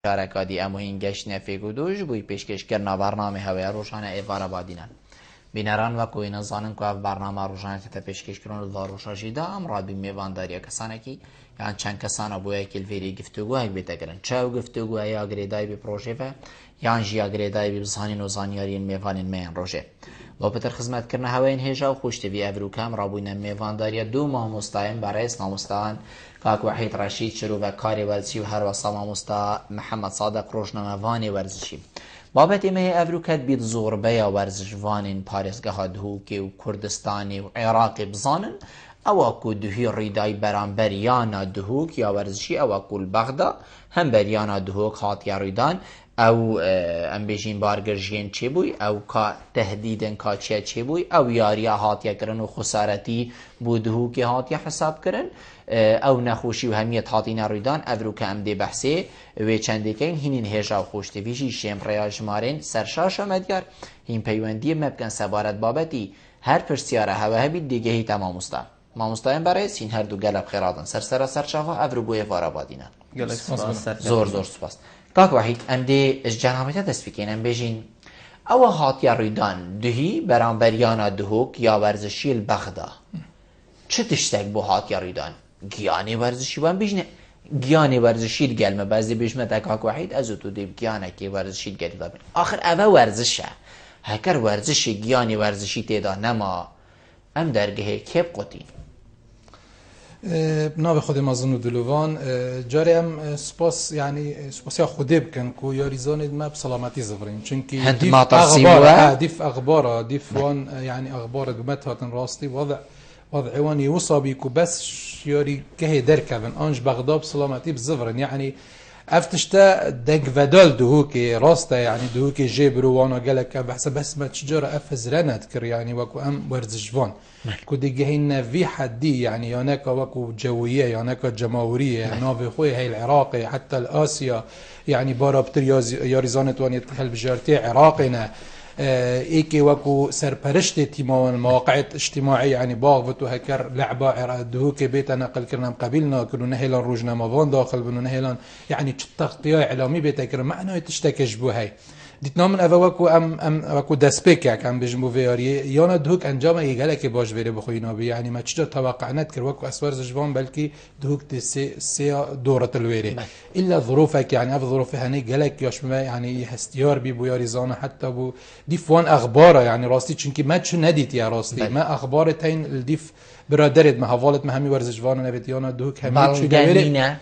شارکادی امو این گشت نفیگو دوش بوی پیشکش کرنا برنامه هوای روشانه ایوارا بادینن بینران و کوی نزانن که برنامه روشانه تا پیشکش کرن و روشاشی دا امراد بی میوانداری کسانه کی یعنی چند کسانه بوی که الفیری گفتگو هک بیتا کرن چاو گفتگو یا گریدای بی پروژه و یعنی جیا گریدای بی بزانین و زانیارین میوانین میان روشه لوپتر خدمت کرنا هواین هجا و خوشتوی افروکام رابوین میوانداری دو ماموستایم برای ماموستان کاک وحید رشید شروع و کاری ورزشی و هر وسا ماموستا محمد صادق روشنامه‌وانی ورزشی بابت ایمه افروکت بید زوربه یا ورزشوانین پارسگاه دهوکی و کردستانی و عراقی بزانن او اکو دهی ریدای برانبر یانا دهوک یا ورزشی او اکو البغدا هم بر یانا دهوک خاطی ریدان او ام بیشین بارگرژین چی بوی او کا تهدیدن کا چی بوی او یاریا هاتیا کرن و خسارتی بودهو که هاتیا حساب کرن او نخوشی و همیت هاتی نریدان افرو که ام دی بحثی و چندی که هینین هجا و خوشتی ویشی شیم ریاج مارین سرشاش مدیار هین پیوندی مبکن سبارت بابتی هر پرسیاره هوا هبید دیگه هی تمام مستا ماموستایم برای سین هر دو گلب خیرادن سرشاوا افرو بوی وارا بادینن زور سپاس کاک وحید ام دی از جنابیت دست بکن ام بیشین او هاتیا ریدان دهی برانبریانا دهوک یا ورزشی البغدا چه تشتک بو هاتیا ریدان گیانی ورزشی بان بیشنه گیانی ورزشی گلمه بعضی بیشمه تا کاک وحید از تو دی گیانه که ورزشی گلی دابین آخر اوه ورزشه هکر ورزشی گیانی ورزشی تیدا نما ام درگه کب قطین ناو خود مازن و دلوان جاری هم سپاس یعنی سپاسی خوده بکن که یاریزان ما بسلامتی زفرین چونکی دیف اخبار دیف وان یعنی اخبار دومت هاتن راستی وضع وان يوصى بك بس يوري كهي دركبن انج بغداد بسلامتي بزفرن يعني افتشتا دق فدال دهوكي راستا يعني دهوكي جيبرو وانا قالك بحسب بس ما تشجر افزرنا تكر يعني وكو ام ورزجفان كو دقهن في حدي يعني ياناك وكو جويه ياناك جماهوريه نافي خوي هي العراقي حتى الاسيا يعني بارابتر ياريزانت وان يتخل بجارتي عراقنا ایکی وکو سرپرشت تیمان مواقع اجتماعی یعنی باغ و تو هکر لعبه دهو که بیت نقل کردم قبیلنا کنو نهیلان روزنامه‌وان داخل بنو نهیلان یعنی چه تغطیه اعلامی بیت کردم معنای تشتکش بو هی دیتنا من اوه وکو ام وکو دسپیک یک ام بجمو ویاری یانا دهوک انجام ایگله که باش بره بخوینا بی یعنی ما چجا توقع نت کرد وکو اسوار زجوان بلکی دهوک سی دورة الویری الا ظروفك يعني اف ظروف هني گلک یاش ما يعني هستیار بی بو یاریزانه حتی بو دیفوان اخباره يعني راستی چونکی ما چه ندید یا راستی ما اخبار تین الدیف برادرت ما حوالت ما همی ورزشوان نبید یانا دهوک همی چه گویره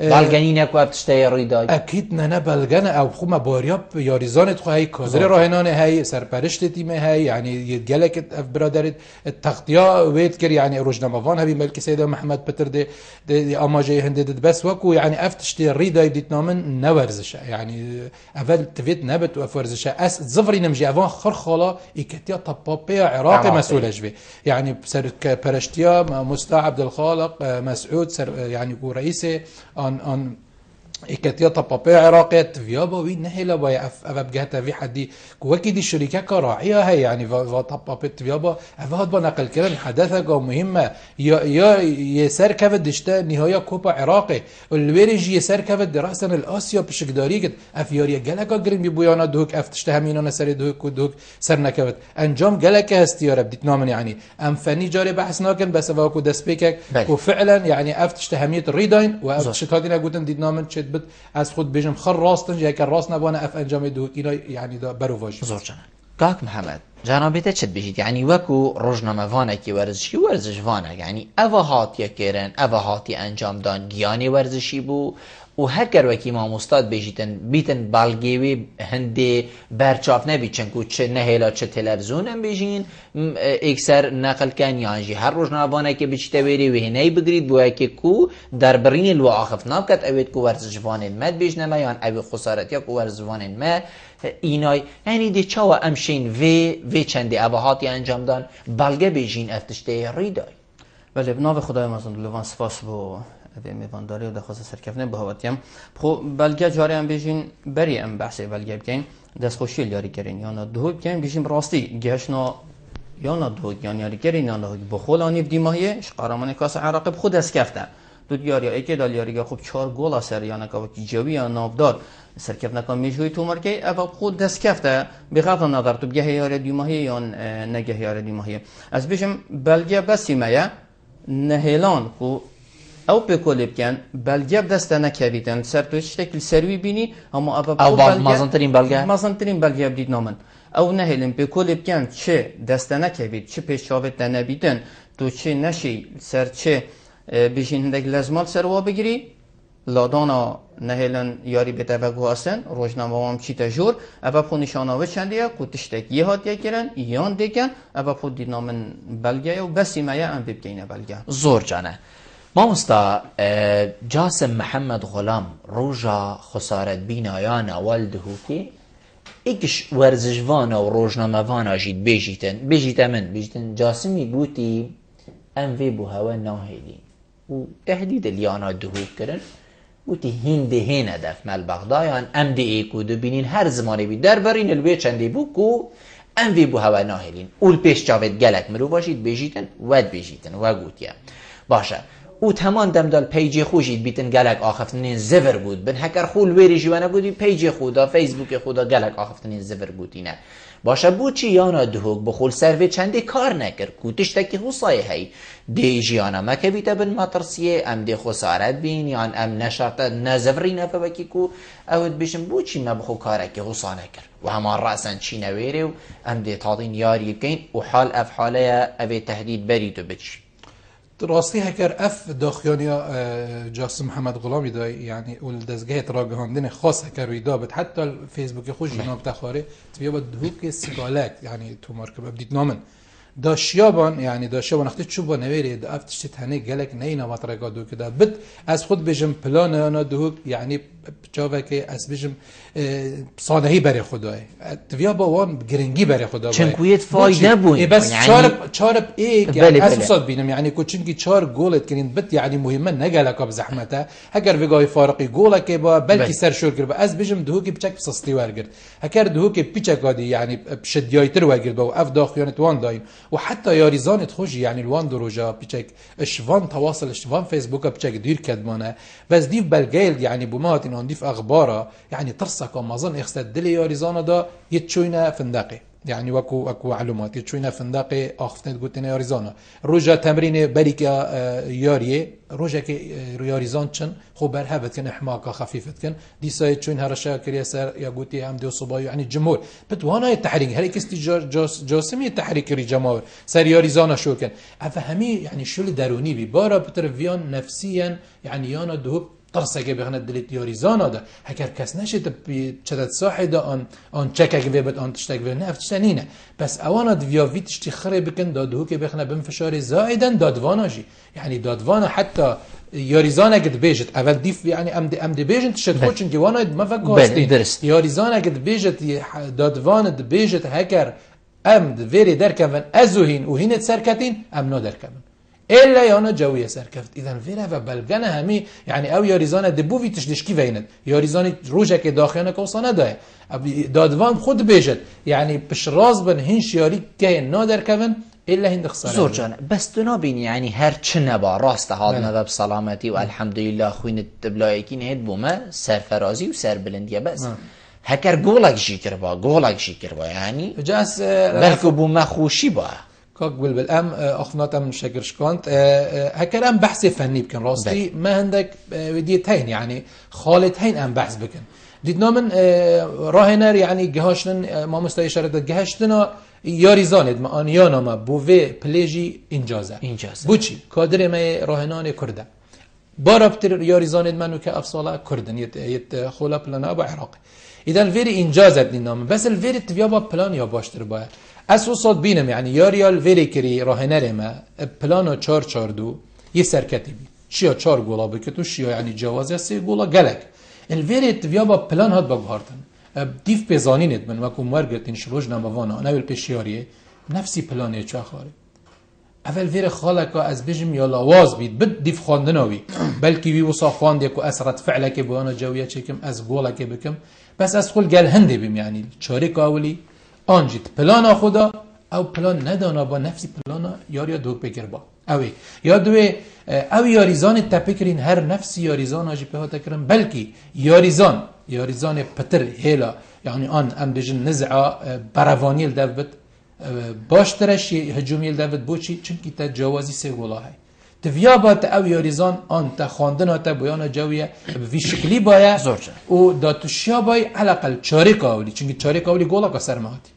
بالگنینه کو ابتشتای ریدای اكيد نانا بالغنه او خو ما بارياب ياريزانت خو هي كادر راهنان هي سرپرشت تيم هي يعني يتجلك برادر التغطيه ويت كر يعني روزنامه‌وان هبي ملك سيد محمد بتر دي اماجي هندد بس وكو يعني افتشتي الريداي ديتنامن نورزش يعني اول تفيت نبت وفرزش اس زفري نمجي افان خرخاله يكتيا طبابيا عراقي مسؤول جبي يعني سر برشتيا مستعد عبد الخالق مسعود سر يعني كو رئيسه ان اكتيا طبابي عراقيت فيابا وين نهلا باي اف بجهتا في حدي كوكي دي الشركه كراعيه هي يعني طبابي فيابا افاد بنقل كلام حدثه مهمه يا يسر كفد دشتا نهايه كوبا عراقي الويرج يسر كفد راسا الاسيا بشكداري افياريا جلكا جرين بيبويانا دوك افتشتا همينا سر دوك ودوك سرنا كفد انجام جلكا استياره بديت نامن يعني ام فني جاري بحث ناكن بس واكو دسبيكك وفعلا يعني افتشتا هميه الريداين وافتشتادينا قلتن ديت نامن بد از خود بجم خر راستن جای که راست نبانه اف انجام دو اینا یعنی دا برواج زور جان کاک محمد جنابیت چت بجید یعنی وکو روزنامه‌وانه کی ورزشوانه یعنی اوهات یکرن اوهاتی انجام دان گیانی ورزشی بو و هر وکی ما مستاد بیتن بالگیوی هنده برچاف نبی چنکو چه نهیلا چه تلویزیون هم بیشین اکثر نقل کن یانجی هر روزنامه‌وانه که بچته بری و هنای بگرید بو که کو در برین الواقف نابکت اوید کو ورزشوانین مد بیش نما یان اوی خسارت یا کو ورزشوانین ما اینای یعنی دی چاوا امشین و چنده ابهاتی انجام دان بالگه بیشین افتشته ریدای بله بنام خدای مازن لوان سپاس بو به میوانداری و دخواست سرکفنه بهواتیم خو بلگه جاری هم بیشین بری ام بحث بلگه بکن دست خوشی یاری کرین یا نه دو بکن بیشین راستی گشنا یا نه دو یاری کرین یا نه بخول آنیف دیماهیه قهرمان کاس عراق خود دست کفته دو یاریا اکی دال یاریگا خوب 4 گل سر یا نکا وکی جوی یا نافدار سرکف نکا میجوی تو مرکی اول خود دست کفته بغض النظر تو بگه یار دیماهی یا نگه یار دیماهی از بیشم بلگیا بسی مایا نهیلان کو او بکلی بکن بلگیا دست نکردن سر تو شکل سروی بینی اما او مازنترین بلگیا بدید نامن او نهیلن بکلی بکن چه دست نکردید چه پیشاوت نبیدن تو چه نشی سر چه بیشین هندک لازمال سر وا بگیری لادانا نهیلن یاری به توقع هستن روزنامه هم چی تجور اول پو نشانه چندیه که تشتک یه هات یکرن یان دیگن اول پو دینامن بلگه و بسی مایه ام ببگینه بلگه زور جانه ما مستا جاسم محمد غلام روژا خسارت بینایان والده که ایکش ورزشوانا و روزنامه وانا جید بیجیتن جاسمی گوتی ام وی بو هوا ناهیلی و تهدید لیانا دهوب کرن وتی هنده هین هدف مال بغدایان ام دی ای کو دبینین هر زمانی بی دربارین الوی چندی بو کو ام وی بو هوا ناهیلین اول پیش جاوید گلک مرو باشید بیجیتن و گوتیا باشه او تمام دمدال پیج خوشید بیتن گلک آخفتنین زور بود بن هکر خول ویری جوانا گودی پیج خودا فیسبوک خودا گلک آخفتنین زور بودی نه باشه بو چی یانا دهوک بخول سروی چنده کار نکر کوتش تکی حصای هی دی جیانا مکه بیتا بن مطرسیه ام دی خسارت بین یان ام نشرت نزوری نفه بکی کو اود بشم بو چی مبخو کارکی حصا نکر و همان رأسن چی نویره و ام دی تاضین یاری بکین و حال اف حاله اوی تهدید بریتو بچی راستی هکر اف داخیانیا جاسم محمد غلامی دا یعنی اول دزگه راگهاندن خاص هکر ویدا بد حتی فیسبوک خوش جناب تخاره تبیا بد هوک سیگالک یعنی تو مرکب بدید نامن دا شیابان یعنی دا شیابان وقتی چوبا نویری دا افتشتی تنه گلک نینا مطرقا دو که دا بد از خود بجم پلان انا دهوک یعنی چاوه که از بجم صانهی بری خدای تبیا با وان گرنگی بری خدای چنکویت فایده بوین بس چارب ایک یعنی اساسات بینم یعنی کو چنکی 4 گولت کنین بد یعنی مهمه نگلک اب زحمته اگر وگای فارقی گولک با بلکی سر شور کرد از بجم دهوکی بچک سستی ورگرد هکر دهوکی پیچکادی یعنی شدیایتر ورگرد با اف داخیانت وان دایم و حتى ياريزانت خوشي يعني الوان دروجا بيشك اشوان تواصل اشوان فيسبوك بيشك دير كدمانه بس ديف بلجيل يعني بمات ان ديف اخباره يعني ترسك ما ظن اخسد دلي ياريزانا دا يتشوينا فندقي يعني وكو معلومات يتشوينا فندقي اخفتن قلتنا ياريزانا روجا تمرين بريكا ياريه روجا كي ياريزان چن خو برهبت كن احماقه خفيفت كن دي ساي تشوين هرشا كريا سر يا قوتي هم دو صبايو يعني الجمهور بتوانا التحريك هل كستي جاسمي التحريك الجمهور سر ياريزانا شو كان افهمي يعني شو دروني بي بارا بترفيان نفسيا يعني يانا دهوب ترسك بخنا دلت ياريزانا ده هكر كاس نشت بشدت صاحده ان تشكك بيبت ان تشتك به نفس سنينه بس اوانا دفيا فيت تشتخري بكن دادهو كي بخنا بنفشار زائدا دادواناجي يعني دادوانا حتى ياريزانا قد بيجت اول ديف يعني ام دي بيجت تشد خوتشن جوانا ما فكاستين ياريزانا قد بيجت دادوان د بيجت هكر ام د فيري دركفن ازوهين وهين سركتين ام نو دركفن الا يانا جويه سركفت اذا فيرا و بلغنا همي يعني او ياريزانا دبو في تشدشكي ويند ياريزاني روجا كي داخيانا كوسانا ده دادوان خود بيجت يعني بشراز بن هنش ياري كي نادر كفن الا هند خساره زور جان بس تو نبینی یعنی هر چه نبا راست حال نبا بسلامتی و الحمدلله خوین تبلایکی نهید بومه سرفرازی و سربلندیه بس هکر گولک شکر با یعنی جاس بلکه بومه خوشی با كاك بالام اخنات من شكرش كانت هكر ام بحث فني بكن راستي ما عندك وديتين يعني خالتين ام بحث بكن ديتنا من راهنر يعني جهاشن ما مستشاره جهاشتنا ياريزاند ما انيانا ما بوفي بليجي انجازه بوچي كادر ما راهنان كرده باربتر ياريزاند منو كافصاله كردن يت خولا بلانا با عراق اذا الفيري انجازت دينام بس الفيري تبيا بلان يا باشتر باید اساسات بینم یعنی یاریال وری کری راهنر ما پلانو 442 یه سرکتی بی شیا 4 گولا بکتو شیا یعنی جواز 3 گولا گلک الوری تبیا با پلان هات بگهارتن دیف بزانینت من وکو مرگتین شروج نموانا انا ول پیشیاریه نفسی پلانه چه خاره اول ویر خالکا از بجم یا لواز بید بد دیف خواندناوی بلکی وی وصا خواند یکو اثرت فعلک بوانا جویه چکم از گولک بکم بس از خل گل هنده بیم یعنی چارک اولی آنجیت پلان خدا او پلان ندانا با نفسی پلانا یاریا دوک بگیر با اوی یا دوی او یاریزان تپکرین هر نفس یاریزان آجی به ها تکرن بلکی یاریزان پتر هیلا یعنی آن ام بجن نزعا بروانیل دفت باشترش هجومیل دفت بوچی چونکی تا جوازی سه گولا های تفیا با تا او یاریزان آن تا خواندن ها تا بیان جویه بوی شکلی باید و داتوشیا باید علاقل چاره کاولی چونکه چاره کاولی گولا که سرمهاتی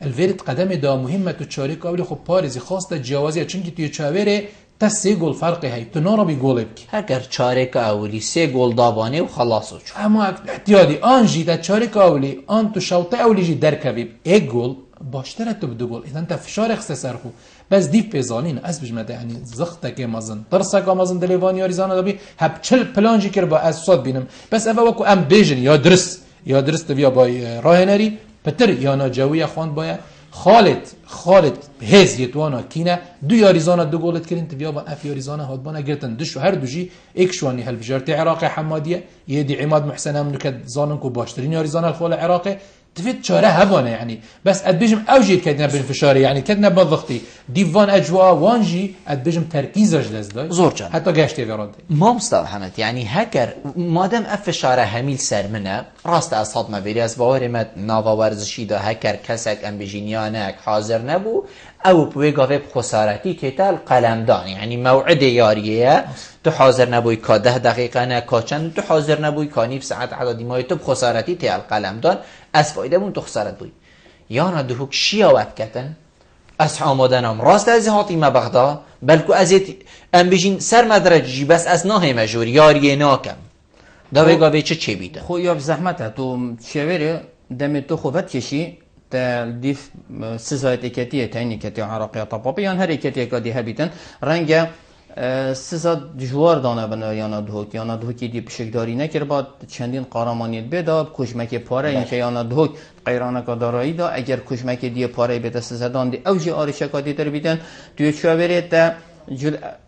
الویرت قدم دا مهمه تو چاره کاولی خب پارزی خاص تا جوازیه چونکه توی چاوره تا 3 گل فرقی هی تو نارا بی گل بکی اگر چاره کاولی 3 گل دابانه و خلاص و چون اما احتیادی آن جی تا چاره کاولی آن تو شوطه اولی جی درکبیب 1 گل باشتره تو بدو گل ایدن تا فشار اخسته سرخو بس دیف پیزالین از بجمده یعنی زخته که مازن درسک مازن دلیوانی یاریزانه دابی هب چل پلان جی کر با اسواد بینم بس اول وکو ام بیجن یا درست بیا بای راهنری پتر یا ناجوی خوان باید خالد هز یتوانا کینه دو یاریزانا دو گولت کرین تبیا با اف یاریزانا هادبانا گرتن دشو هر دوجی ایک شوانی هل بجارت عراق حمادیه یه دی عماد محسن هم نکد زانن کو باشترین یاریزانا الفول عراق تفيد شاره هبانه يعني بس ادبجم اوجي كدنا بالفشاري يعني كدنا بضغطي ديفان اجواء وانجي ادبجم تركيزش لزداي زور جان حتى قاشتي فراد ما مستوحمت يعني هكر مادام افشاره هميل سر منه راست اصحاب ما بيري از باورمت ناوا ورزشی دا هكر کسک ام بجینیانک حاضر نبو او بویگاوه خسارتی تیتال قلمدان يعني موعد یاریه تو حاضر نبوی که 10 دقیقه نه کاچن تو حاضر نبوی که نیف ساعت عددی مای تو خسارتی تیال قلمدان از فایده بون تو خسارت بوی یا نه دهوک شیاوت کتن از آمادنم راست از هاتی ما بغدا بلکو ازت ام بجین سر مدرجی بس از ناه مجور یاریه ناکم دا بگاوه چه بیده خو یا بزحمته تو چوره دم تو خوفت کشی تا دیف سزایت اکتیه تا این اکتیه عراقی طبابی یان هر اکتیه که دی هبیتن رنگ سزاد جوار دانه بنا یانا دهوکی دی پشکداری نکر با چندین قارمانیت بدا کشمک پاره این که یانا دهوک قیرانه که دارایی دا اگر کشمک دی پاره بدا سزادان دی اوجی آرشه که دی تر بیدن توی چوبره تا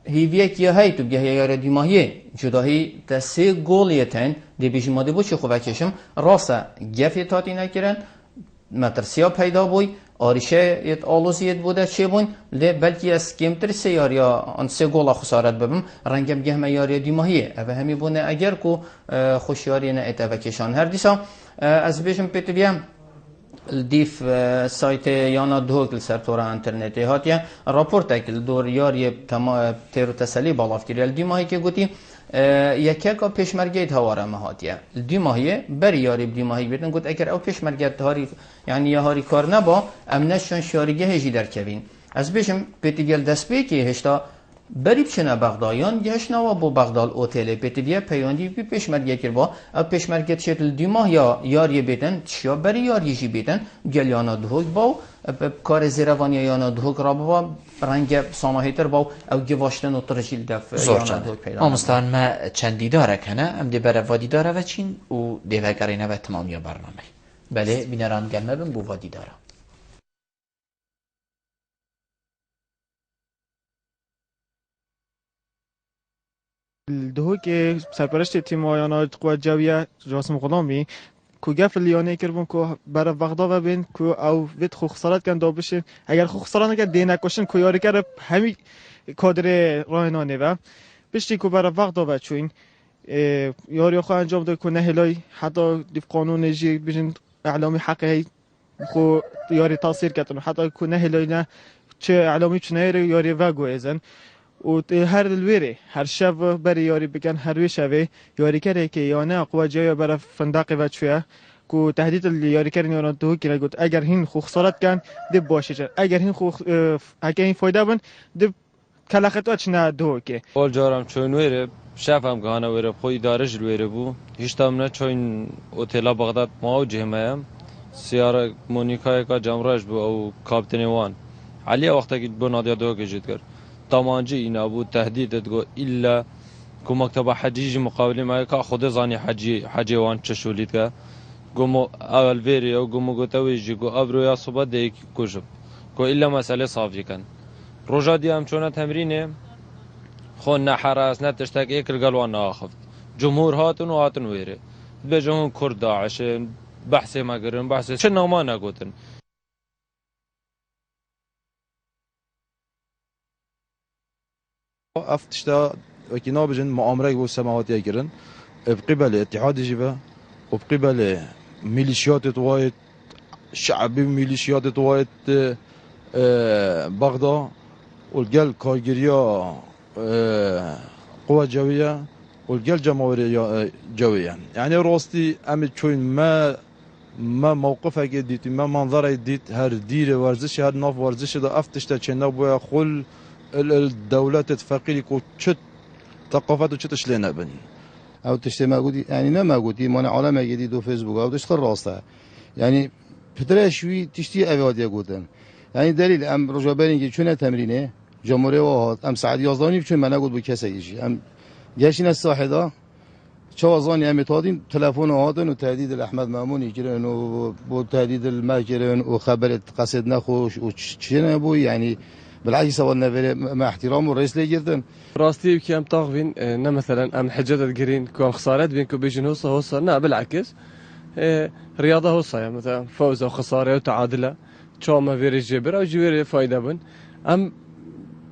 هیویه که های تو بگه یار دیماهیه جداهی تا 3 گولیتن دی بیشی ماده بود چه خوبه کشم راسته گفی تاتی نکرن مترسیا پیدا بوی آریشه یت آلوزیت بوده چه بون لی بلکی از کمتر سیار یا آن 3 گل خسارت ببم رنگم گه میاری دیماهیه اوه همی بونه اگر کو خوشیاری نه اتفاق کشان هر دیسا از بیشم پیتویم دیف سایت یانا دهوکل سرطور انترنتی هاتیه راپورت اکل دور یاری تیرو تسلی بالاف کریل دیماهی که گوتی یکی که پیشمرگیت هواره مهاتیه دیماهیه بر یاری دیماهی بیرن گفت اگر او پیشمرگیت هاری یعنی یه هاری کار نبا امنشون شارگه هجی در کوین از بیشم پیتیگل دست بی که هشتا بریب چنه بغدایان گهش نوا بو بغدال اوتیل پیتیویه پیاندی بی پیشمرگی کر با او پیشمرگیت شکل دیماه یا یاری بیتن چیا بری یاری جی بیتن گل یانا دهوک باو کار زیروانی یانا دهوک را با رنگ ساماهیتر باو او گواشتن و ترجیل دف یانا دهوک پیدا آمستان ما چندی داره کنه ام دی بره وادی داره و چین و دیوگرینه و تمامی برنامه بله بینران گلمه بین بو وادی داره دهوک سرپرست تیم آیانا قوة جویه جاسم غلامی کو گفت لیانه کردم کو برای بغدا و بین کو او وید خو خسارت کن دو بشین اگر خو خسارت نکرد دی نکشن کو یاری کرد همی کادر راهنانه و بشتی کو برای بغدا و چون یاری خو انجام داد کو نه هلای حتی دیف قانون جی بجن اعلامی حقی خو یاری تاثیر کردن حتی کو نه هلای نه چه اعلامی چنه یاری و گویزن و هر دلویره هر شب بری یاری بکن هر وی شبه یاری کرده که یا نه قوه جای برای فندق و چویه که تهدید یاری کردن یا نه تو که نگود اگر هین خو خسارت کن دب باشه اگر هین خو اگر هین فایده بن دب کلاخت اچ نه دو که اول جارم چون ویره شفم گانه ویره خو اداره جلویره بو هیچ تام نه چون اوتلا بغداد ما و جهمم سیاره مونیکای کا جمراج بو او کاپتن وان علی وقتی که بو نادیا دو که جد کرد طمانجي اینا بود تهدید دگو الا کو مکتب حجیج مقابله ما کا خود زانی حجی وان چشولید کا گمو اول ویری او گمو گوتوی جی گو ابرو یا صبح دیک کوجب کو الا مساله صافی کن روجا دی ام چونه تمرینه خو نه حراس نه تشتاق اکر قلوان اخفت جمهور هاتن ویری به جمهور کرد داعش بحث ما قرن بحث شنو ما نقوتن افتشتا وكنا بجن مؤامرة والسماوات يجرن بقبل اتحاد جبهة وبقبل ميليشيات وايد شعبي ميليشيات وايد بغداد والجل كارجريا قوة جوية والجل جمهورية جوية يعني راستي أمي شوين ما موقفه جديد ما منظره جديد هر دير ورزش هر ناف ورزش ده افتشتا چنه بويا خل الدولات تفقيري كو چت ثقافات وچت شلينا بن او تشتي ما قودي يعني ما قودي من عالم جديد و فيسبوك او تشتي راسته يعني فتره شوي تشتي اواديه قودن يعني دليل ام رجابرين چونه تمرينه جمهوريه واحد ام سعد يازداني چون من قود بو كسيجي ام جاشين الساحده شوازان يعني تادين تلفون هاتن وتهديد الأحمد مأمون يجرن وتهديد الماجرن وخبرت قصد نخوش وشنا بوي يعني بالعكس سوى النفر مع احترام الرئيس لجدن راستي كي ام طاغفين نا مثلا ام حجة الجرين كون خسارات بينكم بيجن هوصا نا بالعكس رياضة هوصا يعني مثلا فوز او خسارة وتعادلة شو ما فيري جبر او جبر فايدة بن ام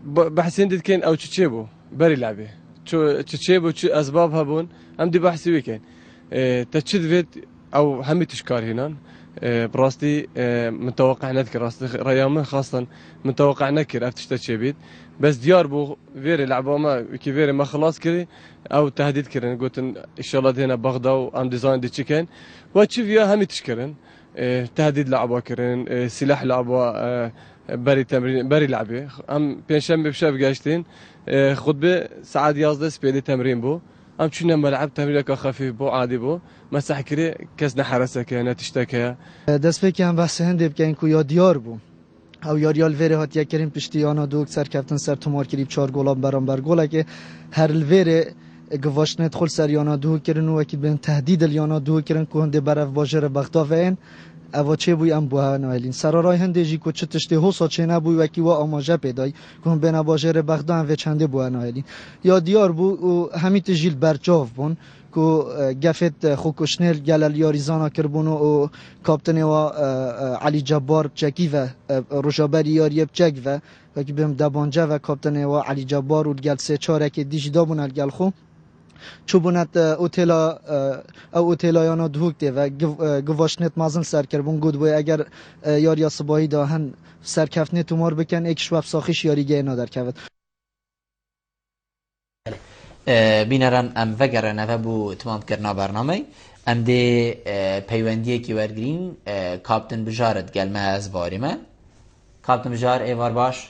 بحسين دي كين او تشيبو بري لعبه شو تشيبو اسبابها بون ام دي بحثي ويكين تشد فيت او همي تشكار هنا براستي متوقع نذكر راستي ريامه خاصة متوقع نكر افتش تشيبيت بس ديار بو فيري لعبه ما كي فيري ما خلاص كري او تهديد كرن قلت ان شاء الله هنا بغداد وام ديزاين دي تشيكن واتشوف يا همي تشكرن تهديد لعبه كرن سلاح لعبه بري تمرين بري لعبه ام بينشم بشاف قاشتين خطبه ساعات 11 سبيدي تمرين بو ام چون ملعب تمرینک خفیف بو عادی بو مسح کری کس نحرسه که نتشتکه دست فکر هم بحث هنده بکن که یا دیار بو او یاریال ویره هات یک کریم پشتیانا دوک سر کفتن سر تومار کریب 4 گلاب برانبر گله که هر الویره گواشنت خل سر یانا دو کرن و کی بن تهدید یانا دو کرن که هنده برف واجر بغداد وین اوا چه بوی ام بوها نایلین سرارای هنده جی کو چتشته هوسا چه نبوی و کی وا آماجه پیدای که هم بنا واجر بغداد و چنده بوها نایلین یا دیار بو و همیت جیل برجاف بون کو گفت خوکشنل گلال یاریزانا کربونو و کاپتن و علی جبار چکی و روشابری یاریب چک و کی بهم دبانجه و کاپتن و علی جبار و گل سه چاره که دیش دابون الگل خو چوبونت اوتلا او اوتلایانا دوکته و گواشنت مازن سرکربون گود بوی اگر یاریا صباحی داهن سرکفنه تومار بکن ایک شواب ساخیش یاریگه نادر کود بینران ام وگره نوه بو تمام کرنا برنامه ام ده پیوندیه کی ورگرین کابتن بجارت گلمه از بارمه کابتن بجار ایوار باش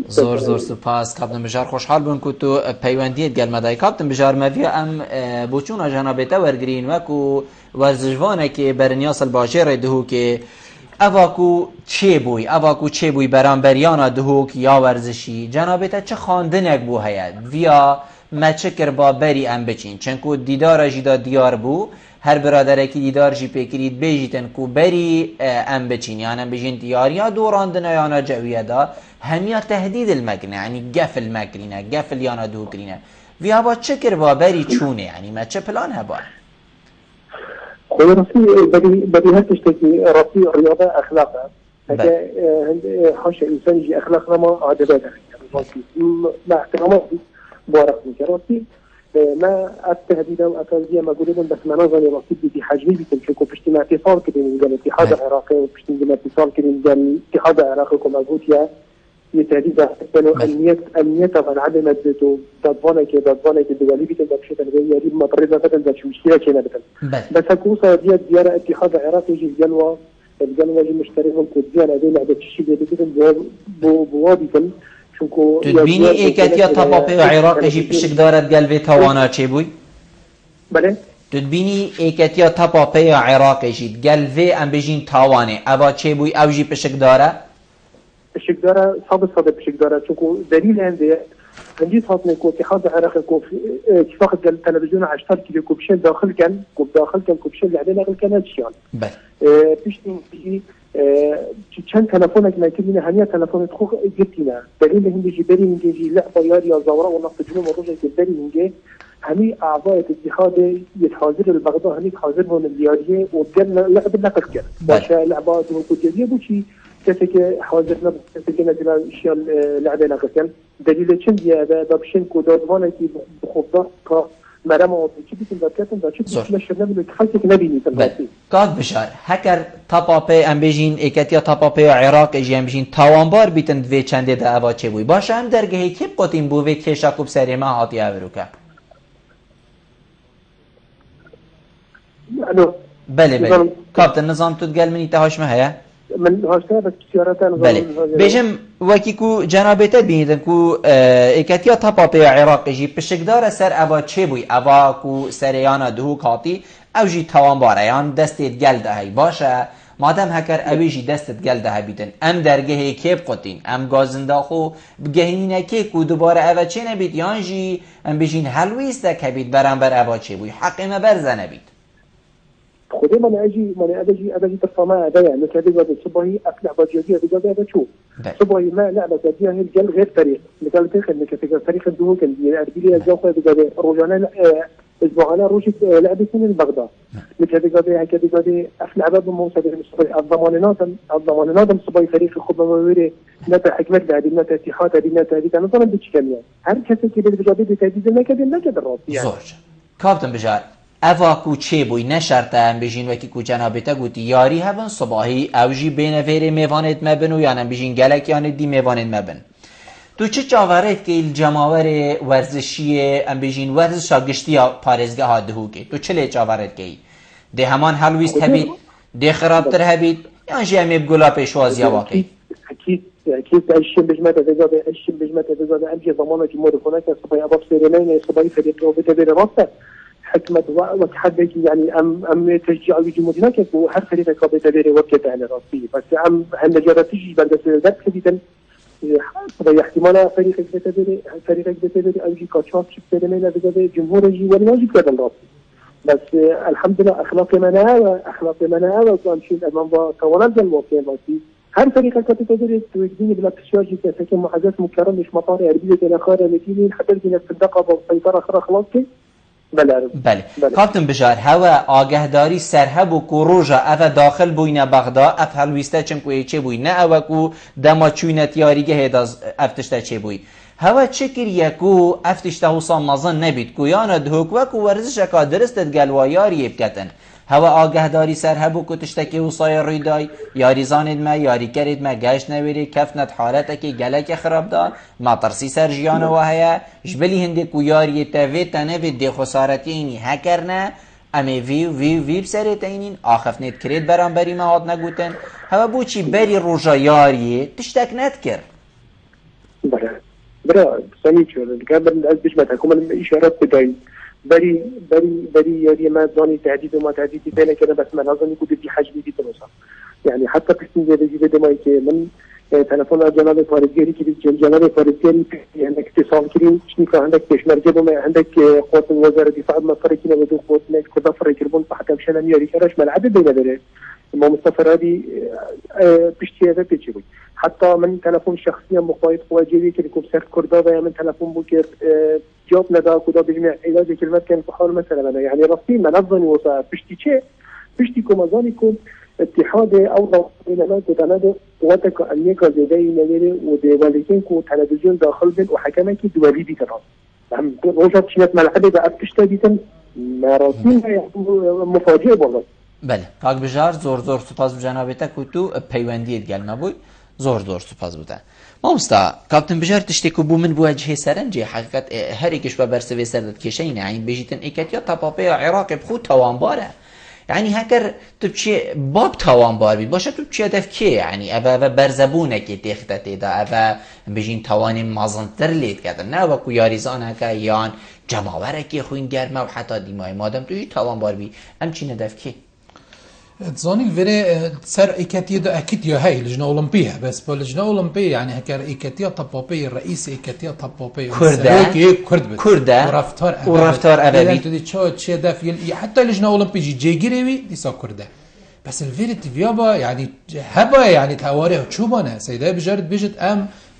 زور سپاس کابتن بجار خوشحال بون که تو پیوندیت گلمه کابتن بجار مفیه ام بوچون جنابته ورگرین وکو ورزشوانه که برنیاس الباجر دهو که اواکو چه بوی برانبریانا دهوک یا ورزشی جنابته چه خواندنک بو هید ویا مچکر با بری ام بچین چنکو دیدار جیدا دیار بو هر برادره که دیدار جی پیکرید بیجیتن کو بری ام بچین یعنی ام بجین دیاریا دوراندن یانا جویه دا همیا تهدید المکنه یعنی گفل مکرینه گفل یانا دوکرینه ویا با چکر با بری چونه یعنی ما چه پلان هبا خود راستی بدی هستش که راستی رياضة أخلاقها هذا حاشا إنسان يجي أخلاق ما عادبات مع احتراماتي بارك فيك راستی ما التهديد وأكادية ما قولون بس ما نظري راستی بدي حجمي بتمشيكو بشتي ما اتصال كده من الاتحاد العراقي وبشتي ما اتصال كده من الاتحاد العراقي كما قلت يا يتهديد كانوا أمنية طبعا عدم تضبانة الدولي بيتم بشكل غير ما طريقة بدل ذات مشكلة كنا بدل بس هكوسا ديار اتحاد العراقي يجي الجلوة يجي مشتركهم كديانا دي لعبة الشيء بدل بوابي شنكو تدبيني ايكاتيا طبابي العراق يجي بشك دارت قلبي توانا چه بوي؟ بله تدبيني ايكاتيا طبابي العراق يجي قلبي ام بيجين تاواني ابا چه بوي او جي بشك داره؟ بشك داره صادق بشك داره شنكو دليل عندي صوتنا كو اتحاد العراقي كو اتفاق التلفزيون 10 كيلو كوبشين داخل كان كوبشين اللي علينا كان شيان بله بيجي چند تلفونك ما كنا هنيا تلفون تخو جبتنا دليل هندي بري نجي لعبه يا زوره ونقط جنوب الرجل بري نجي همي اعضاء الاتحاد يتحاضر البغداد همي حاضر من الرياضيه وقال لعب النقل كان باش لعبات وكوتيه بوشي كتك حاضرنا كتك نزل اشياء لعبه ناقصين دليل چند هذا دابشين كودوانه كي بخوضه مرام او چی بیتون دکتون دا چی مشنا بده خاصی نبینی تبعی کاد بشار هکر تاپاپی ام بجین اکتیا تاپاپی عراق اجیم بجین تاوانبار بیتن دوی چنده دا اوا چه بوی باشه هم درگهی کی قطیم بو و کشاکوب سری ما هاتی اوروکا الو بله کابتن نظام تو گل منی تهاش مهیا من هاشتا بس سيارتان بله بيجم وكيكو جنابته بيندن كو اكاتيا تاپاپی عراق جي پشکدار سر اوا چه بوی اوا کو سریانا دهو کاتی او جي توانباريان دستت گل دهی باشه مادم هکر اوی جي دستت گل ده بیتن ام درگه کیب قطین ام گازنداخو بگهینه که کو دوباره اوا چه نبید یان جي ام بجین حلویست که بید برانبر اوا چه بوی حقی مبرزه نبید خودی من اجي تصمع هذا يعني كذا جاد صباحي اقلع باجيدي هذا جاد شو صباحي ما لعبه جديه هي الجل غير فريق مثال تاخذ انك في فريق الدهو كان اربيليه الجوخه هذا رجعنا اسبوعنا روجت لعبه سنين بغداد مثل هذا جاد اقلع باب موسى الضمانات صباحي فريق خطبه موري نتا حكمت بعد نتا اتحاد نتا انا طبعا بتش كمان هر كسي كده بجد تجديد ما كده الراس يعني زوج كابتن بجار اوا کو چه بوی نشرته ام بجین وکی کو جنابته گوتی یاری هبن صباحی اوجی بین فیر میوانت مبن و یعنی بجین گلک یعنی دی میوانت مبن تو چه چاورت که الجماور ورزشی ام بجین ورزش گشتیا پارزگاه ها دهو که تو چه چاورت که ده همان حلویست هبید ده خرابتر هبید یعنی جمعی بگلا پیشوازی واقعی اكيد الشيء بجمعة هذا امجي ضمانه جمهور هناك صباحي ابو سيرين صباحي فريق وبتبير راسه حكمت وتحدث يعني ام تشجيع الجمهور هناك وهر فريق قابل تدير وقت على راسي بس ام هالنجارة تجي بعد ذلك جدا طبعا احتمال فريق بتدير او جي كاتشات بتدير بجد جمهور يجي ولا يجي كذا راسي بس الحمد لله اخلاقي منها وكان شيء امام توازن الواقع راسي هر فريق كانت تدير توجديني بلا تشجيع كسكن محادث مكرر مش مطار اربيه الى خارج نتيجه حتى الجنة في الدقه والسيطره اخرى خلاص بله کابتن بجار هوا آگهداری سرهب و کوروژا اف داخل بوینه بغداد اف هلویسته چنکوی چه بوی نه او کو دما چوینت یاریگه هداز افتشته چه بوی هوا چکر یکو افتشته حسام مازن نبید کو یانا دهوک و کو ورزش کا درستت گلوا یاری بکتن هوا آگهداری سرهب و کتشتکی حسای رویدای یاری زاند ما یاری کرد ما گشت نویری کفنت حالتکی گلک خراب دا ما ترسی سر جیان و هیا جبلی هنده کو یاری تاوی تنوی دی خسارتی اینی هکرنه امی وی بسرت اینین آخفنت کرد برام بری ما هاد نگوتن هوا بوچی بری روژا یاری تشتک ند کر برا سمی چورد قبل از بجمت حکومت اشارات بدائی بري يا ما ظني تعديد وما تعديد بين كده بس ما لازم يكون في حجم دي تنصح يعني حتى قسم زي ده ما من تلفون جناب فارجيري كده جناب فارجيري عندك اتصال كريم شنو عندك بشمرجه بما عندك قوات وزاره الدفاع المصري كده بدو قوات كده فريكربون حتى مشان مياري كراش ملعب بين ده ما مستفر هذه بشتي هذا بيجي حتى من تلفون شخصيا مقايض واجبي كده كوب سير كردابه من تلفون بوكر جواب ندا كده بجمع علاج كلمات كان بحال مثلا انا يعني راسي منظم وصا بشتي كومازانيكم اتحاد او بينما تتنادى قواتك انيك زيدين نيري ودولتين كو تلفزيون داخل بين وحكمك دولي دي ترى هم روجات شنات ملعبه بقى بتشتديتن ما راسي مفاجئ والله بله کاک بجار زور سپاس بجنابته که تو پیوندیت گل نبوی زور سپاس بوده مامستا کابتن بجار تشتی که بو من بوجهه سرنجی حقیقت هر ایکش با برسوی سردت کشین یعنی بجیتن ایکتیا تاپاپی عراق بخود توانباره يعني هكر تبشي باب توانبار بي باشه تبشي هدف كي يعني أبا برزبونه كي تختتي دا أبا بجين تواني مازنتر ليت كده نه وكو ياريزان هكا يان جماوره كي خوين گرمه و حتى ديماي مادم توجي توانبار بي همچين هدف كي تظني الفيري سر إيكاتيا ده أكيد يا هاي لجنة أولمبية بس باللجنة أولمبية يعني هكر إيكاتيا طبابية الرئيس إيكاتيا طبابية كرده ورفتار أبابي تدي شو ده في حتى لجنة أولمبية جيجريوي دي سا كرده بس الفيري تفيابا يعني هبا يعني تواريه تشوبانه سيدا بجرد بيجت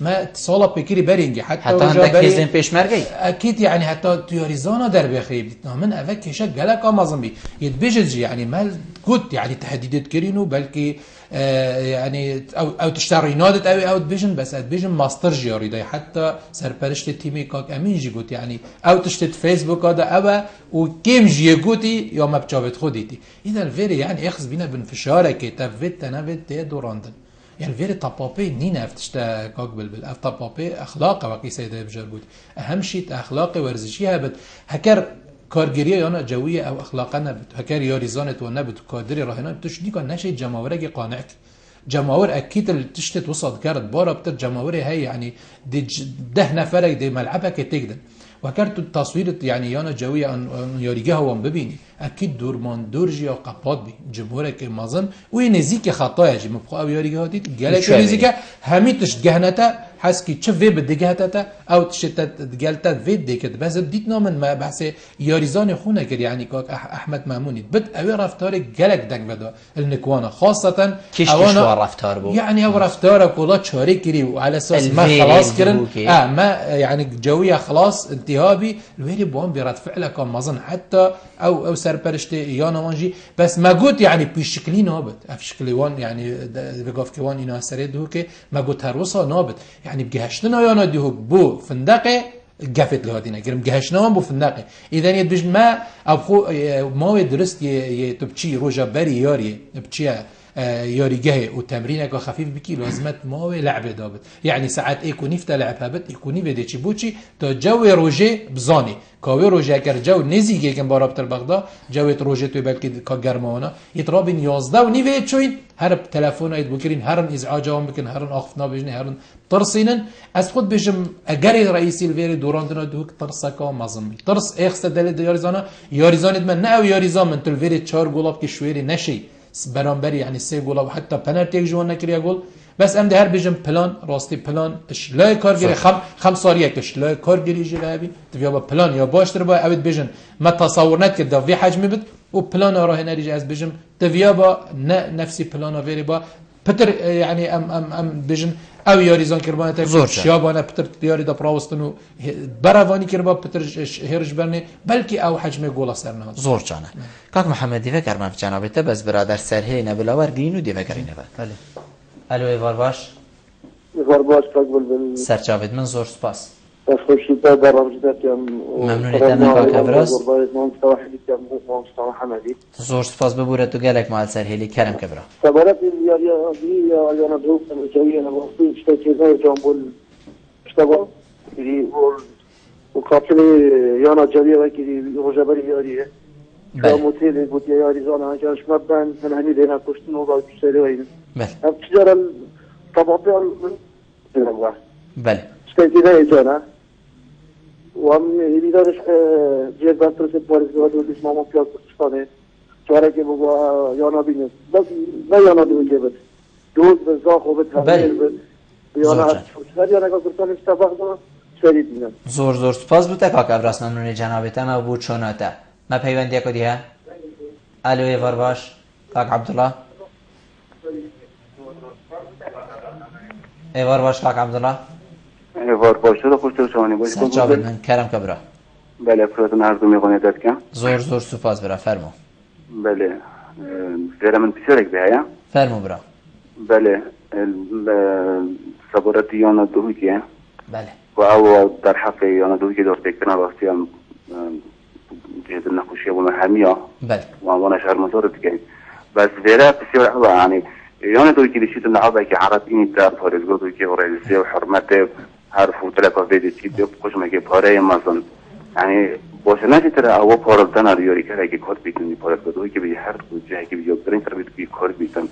ما اتصالا بكري برينجي حتى عندك هزين بيشمركي اكيد يعني حتى تياريزانا در بخيب من افك هشك جلك امازون بي يتبجج يعني مال قلت يعني تحديدات كرينو بلكي يعني او تشتري نادت او تبيجن بس تبيجن ماستر جياري ده حتى سرپرشت تيمي كاك امين جي قلت يعني او تشتت فيسبوك هذا او وكيم جي قلتي يا ما بتشابت خديتي اذا الفيري يعني اخذ بينا بنفشارك تفت تنفت تي دوراندن يعني الفيري طبابي نينا افتشتا كاك بالبل طبابي اخلاقه وكي سيده بجر قلت اهم شيء اخلاقي ورزشيها بد هكر کارگریه یا جویه او اخلاقا نبود هکر یاریزانت و نبود کادری راهنا بتوش دیگه نشه جماورگی قانعک جماور اكيد تشتت وسط كارت بارا بتر جماور هي يعني دي 10 نفر دي ملعبك تقدر وكرت التصوير يعني يانا جويه ان ياريجها وان ببيني اكيد دورمان دورجي او قپات بي جمهورك مازن و نزيك خطايا جي مبقى او ياريجها دي جالك نزيك هميتش جهنتا حسكي تشفي بدجهتا او تشتت جالتا فيد ديكت بس ديتنا من ما بحث ياريزان خونه كده يعني كاك احمد ماموني بد او رفتار جالك دنگ بدا النكوانا خاصه كيش رفتار بو يعني او رفتار كولا تشاري كري وعلى اساس ما خلاص كرن ما يعني جويه خلاص انتهابي الويلي بون برد فعلك مازن حتى او سرپرشت يانا وانجي بس ما قلت يعني بشكلي نابت افشكلي وان يعني بقاف كوان اينا سريد هوكي ما قلت هروسا نابت يعني بجهشتنا يانا دي هوك بو فندقه قفت لهادينا قرم جهشنا بو فندقه اذا يدبج ما ابخو ما درست يتبچي روجا بري ياري بچي ياريجه وتمرينك خفيف بكي لازمت ماوي لعبه دابت يعني ساعات يكوني فتا لعب هبت يكوني بده چي بوچي تو جو روجه بزاني كاوي روجه اگر جو نزيگه كن بارابتر بغدا جو روجه تو بلكي كا گرمانا يترابين 11 و نيوي چوين هر تلفون ايد بكرين هرن ازعاجام بكن هرن اخفنا بجني هرن ترسينن از خود بجم اگر رئيسي الفيري دوراندنا دوك ترسكا مازمي ترس اخست دل ياريزان من ناو ياريزان من تل فيري 4 گولاب كي شويري نشي برانبري يعني 3 گل حتى بنالتي جوان نكريا گل بس ام ده هر بيجم بلان راستي بلان اش لا كارگري خم ساريه كش لا كارگري جلابي تبيا بلان يا باشتر با ابد بيجن ما تصور نت كده في حجم بد وبلان راه نريج از بيجم تبيا با نفسي بلان فيري با بتر يعني ام بيجن او ياريزان كربان تا شيابانا بتر ياري دا براوستنو براواني كربا بتر هرج برني بلكي او حجم گولا سرنا زور جانا كاك محمد دي فكر ما جنابته بس برادر سرهي نبلاور گرينو دي فكر نه بله الو ايوار باش قبل سرچاوید من زور سپاس خوشی تا برامجدت ممنونیت من کاک ابراز مصطفى حمدي زور سپاس ببوره تو گلک مال سرهيلي كرم كبرا سبارت يا انا دوست مجوي انا وقتي اشتكينا جنبول اشتغل اللي وقابلني يانا جريه وكذي رجبري ياريه موتيل قلت يا اريزونا عشان شمبان من هني لنا كشتن وضع تشتري وين التجاره الطبيعيه من بله استنتينا يجانا وام يدارش جيب باترس بارز ودو ديش ماما بياك تشتانه چاره که بگو یانا بینه بس نه یانا دیگه بده دوز به زاخو به تغییر بده یانا هر یانا که برتانش تبخ دارم سری بینم زور سپاس بوده کاک ابراز ممنون جنابتا ما بود چوناتا ما پیوندی کدی ها الو ایوار باش کاک عبدالله ایوار باش کاک عبدالله ایوار باش تو خوش شوانی باش سجاد من کرم کبرا بله فراتون عرض میکنه دادکم زور سپاس برا فرمو بله زیرا من بسیارک بیایم فرمو برا بله صبرت یانا دوی که بله و او در حق یانا دوی که داشته کنار راستی هم جهت النخوشی و مهمیا بله و وانا شهر مزارت که بس زیرا بسیار حوا يعني یانا دوی که دشیت نعبه که عرب اینی تا فارزگو دوی که ورزی و حرمت حرف و تلقا ویدی چی بیب خوشمه که پاره مازن يعني باشه نشی ترى او پارلتن آریاری که اگه کار بیتونی پارلت بدوی که به هر جایی که بیاد برین تر بیت کار بیتن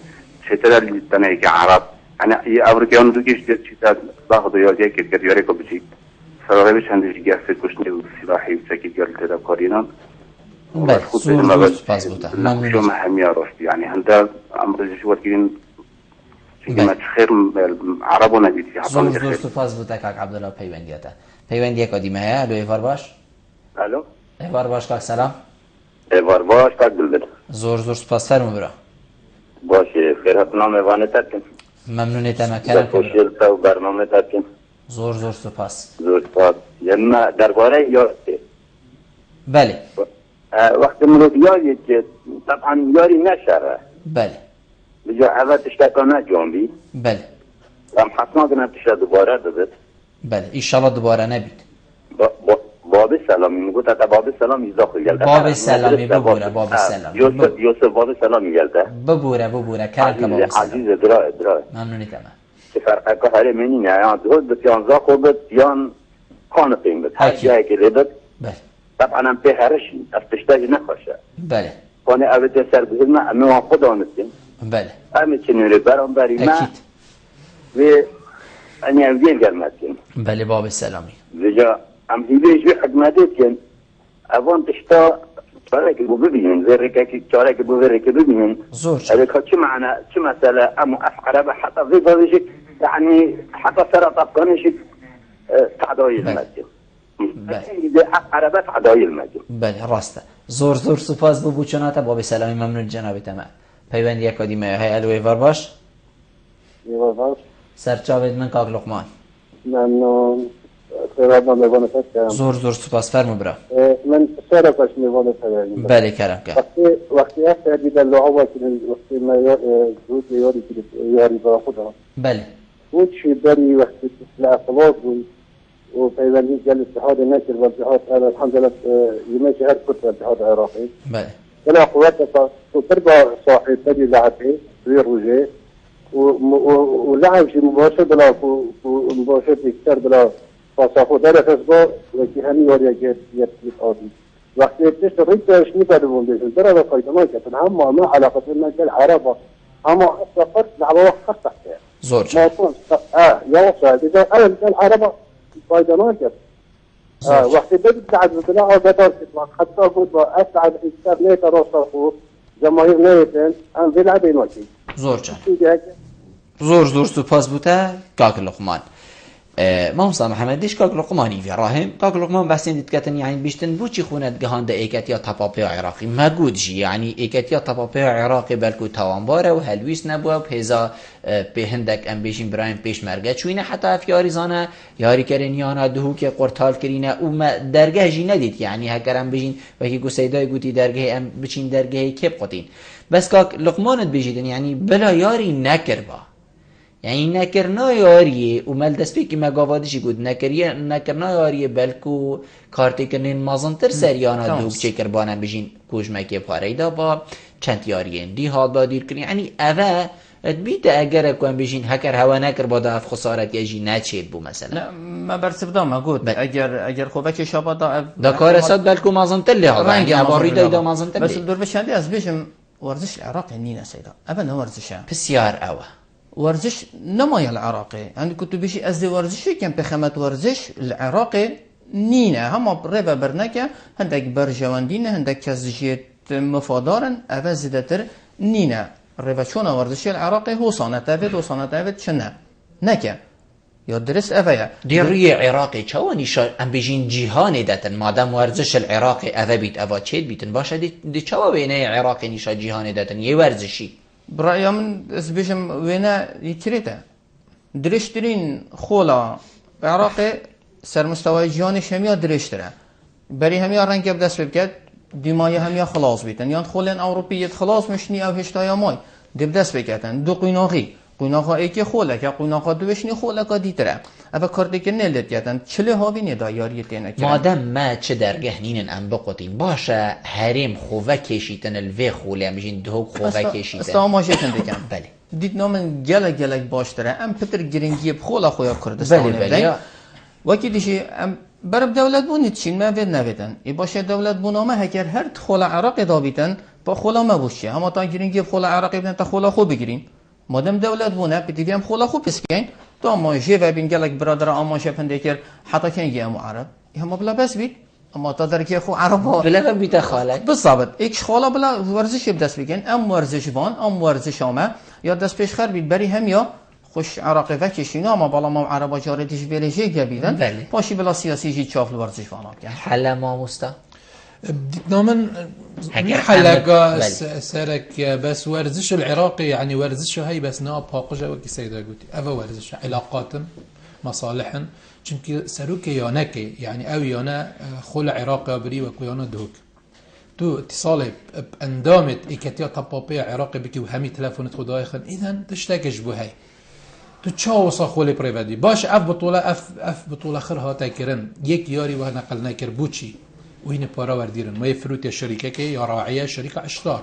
چطور لیستنه که عرب يعني یه افریقیان دو کش چی تا باخد یادی که کردیاره کو بچی سراغ بشندی گفت کشنی و سلاحی بچکی گرد تر کارینا بله زور سپاس بوده ممنون شما همیا راستی يعني هنده امروز شو وقتین ما خير عرب و ندیدی زور سپاس بوده کاک عبدالله پیوندیه کدیمه ها الو ایوار باش الو ایوار باش کاک سلام ایوار باش کاک دلبر زور سپاس فرمو برا باشه خیرات نام ایوانه ترکن ممنونیت ما کرم خوشیل تا و برنامه ترکن زور سپاس. زور سپاس. یعنی درباره یاری. بله. وقتی مرد یاری که طبعا یاری نشره. بله. بجا اول تشتکانه جنبی. بله. هم حتما کنم تشت دوباره دادت. بله. ایشالله دوباره نبید. باب سلامی میگو تا باب سلامی داخل گلده. باب سلامی ببوره باب سلامی. یوسف باب سلامی گلده. ببوره کرم که باب سلامی. عزیز درای. ممنونی تمام. که فرقه که هره منی نه یا دو پیانزا خوبت یان کانتیم بد. هر جایی که لیدت. بله. طبعا هم به هرشی افتشتاج نخواشه. بله. کنه اوت سر بزرگ ما اما خود آنستیم. بله. اما چنین برام بری ما. و أني أبين قرمتين. بله باب السلامي. زجا أم هيبيج بحكمتين أبون تشتا شارك بو ببين زي ركاكي شارك بو ركاكي ببين. زور. هذا شو معنا شو مسألة أم أفعل حتى في ضوجك يعني حتى سرط أفغانيشك تعدايل المسجد. بله. إذا أفعل تعدايل المسجد. بله راسته. زور سپاس بو بچناتا باب السلامي ممنون جناب تمام. پیوندی اکادمی های الوی ور باش. سرچاوید من کاک لقمان. من خیرات میوانه پس زور سپاس فرمو برا. من سر پس میوانه پس. بله کرم که. وقتی هست دیدن لعوه که وقتی ما زود یاری برا خودم. بله. بود شی بری وقتی اطلاعات بود و پیوندی جل اتحاد نشر و اتحاد الحمد لله یمشي هر كتر الاتحاد العراقي. بله. كلا قواتها تربى صاحب تجي لعبه في روجيه ولعب شيء مباشر بلا مباشر اكثر بلا فصافو دار حسبه وكي هني وريا جت يتقاضي وقت تشتريت شنو بدهم بيجون ترى هذا قيد ما كان هم ما علاقه لنا العرب اما فقط لعبه خاصه زور ما يكون يا وصل اذا انا العرب قيد ما كان وقت بدت تعد بلا او بدر حتى قلت اسعد اكثر ليت راسه جماهير نيتن ام بيلعب ينوكي زور سپاس بوده کاک لقمان. مامسا محمد دیش کاک لقمانی وی راهم کاک لقمان بحثین دید کتن یعنی بیشتن بوچی خوند گهانده ایکتیا تپاپی عراقی مگود جی یعنی ایکتیا تپاپی عراقی بلکو توانباره و هلویس نبوه و پیزا به هندک ام بیشین برایم پیش مرگه چوینه حتی افیاری زانه یاری کرن یانا دهو که قرطال کرینه او درگه جی ندید یعنی هکرم بیشین وکی گو سیدای گوتی درگه ام بچین درگه کب قطین بس کاک لقمانت بیشیدن یعنی بلا یاری نکر با یعنی نکرنا یاریه و مل دست که مگاوادشی گود نکرنا یاریه بلکو کارتی کنین مازنتر سریانا دوک چه کربانم بجین کوشمکی پاره دا با چند یاریه دی حال با دیر کنی یعنی اوه بیت اگر اکوان بجین هکر هوا نکر با دا اف خسارت یجی نچید بو مثلا ما برسب دا ما گود اگر خوبه شابا دا کار ساد بلکو مازنتر لی ها رنگی عباری دا مازنتر بس دور بشندی از بیشم ورزش العراق نینه سیدا ابدا ورزشه بسیار اوه ورزش نمای العراقي عندي كنت بيجي أزدي ورزشي كان بخمة ورزش العراقي نينا هم ربا برنكا هندك برجواندين هندك كزجيت مفادارن أبا زدتر نينا ربا شونا ورزشي العراقي هو صانت شنا نكا يدرس أفيا ديري عراقي شواني شا ام بيجين جيهاني داتن مادام ورزش العراقي أفا بيت أفا تشيد بيتن باشا دي شوا بيني عراقي نيشا جيهاني داتن يورزشي برأيي من اسبيشم وينا يتريته درشترين خولا عراقي سر مستوى جياني شميا درشتره بري هميا رنگ بدست بكت ديمايا هميا خلاص بيتن يان خولن اوروبيت خلاص مشني او هشتايا ماي دي بدست بكتن دو قيناغا ايكي خولا كا قيناغا دوشني خولا كا ديتره اما كارتي که نلت کردن چله هاوی ندایاری تینه کردن مادم ما چه درگه نینن ام بقطین باشه هریم خوه کشیتن الوی خوله میشین دو خوه کشیتن استعماشه کنده کم بله دید نامن گلک باشتره ام پتر گرینگی بخولا خویا کردستان بله وکی دیشی ام برب دولت بونید چین ما وید نویدن ای باشه دولت بونامه هکر هر خولا عراق دابیتن با خولا ما بوشه اما تا گرینگی بخولا عراقی بدن تا خولا خوب بگیرین مادام دولت بونه بدیدی هم خولا خوب بسکین تو اما جیوه بین گلک برادر اما شپنده کر حتی کنگی امو عرب هم بلا بس بید اما تا درکی خو عربا بلا بیت خالک بالضبط ایکش خالا بلا ورزش بدست بگن ام ورزش وان ام ورزش آمه یا دست پیش خر بید بری هم یا خوش عراقی وکشینا اما بالا ما عربا جاردیش بیلجی گبیدن پاشی بلا سیاسی جی چافل ورزش وان آکن حالا ما مستا نامن حلقة سرك بس ورزش العراقي يعني ورزشه هي بس نوع باقجة وكي سيدا قلتي أفا ورزش علاقاتم مصالحن چونکی سروک یانکه یعنی او یانه خل عراق بری و کویانه دهوک تو اتصال اندامت ایکتیا تپاپی عراق بکی و همی تلفونت خدای خن ایدن تشتکش بو هی تو چه وصا خولی پریودی باش اف بطوله خر ها تکرن یک یاری و نقل نکر بوچی و این پارا وردیرن ما فروت شریکه که یا راعیه شریکه اشتار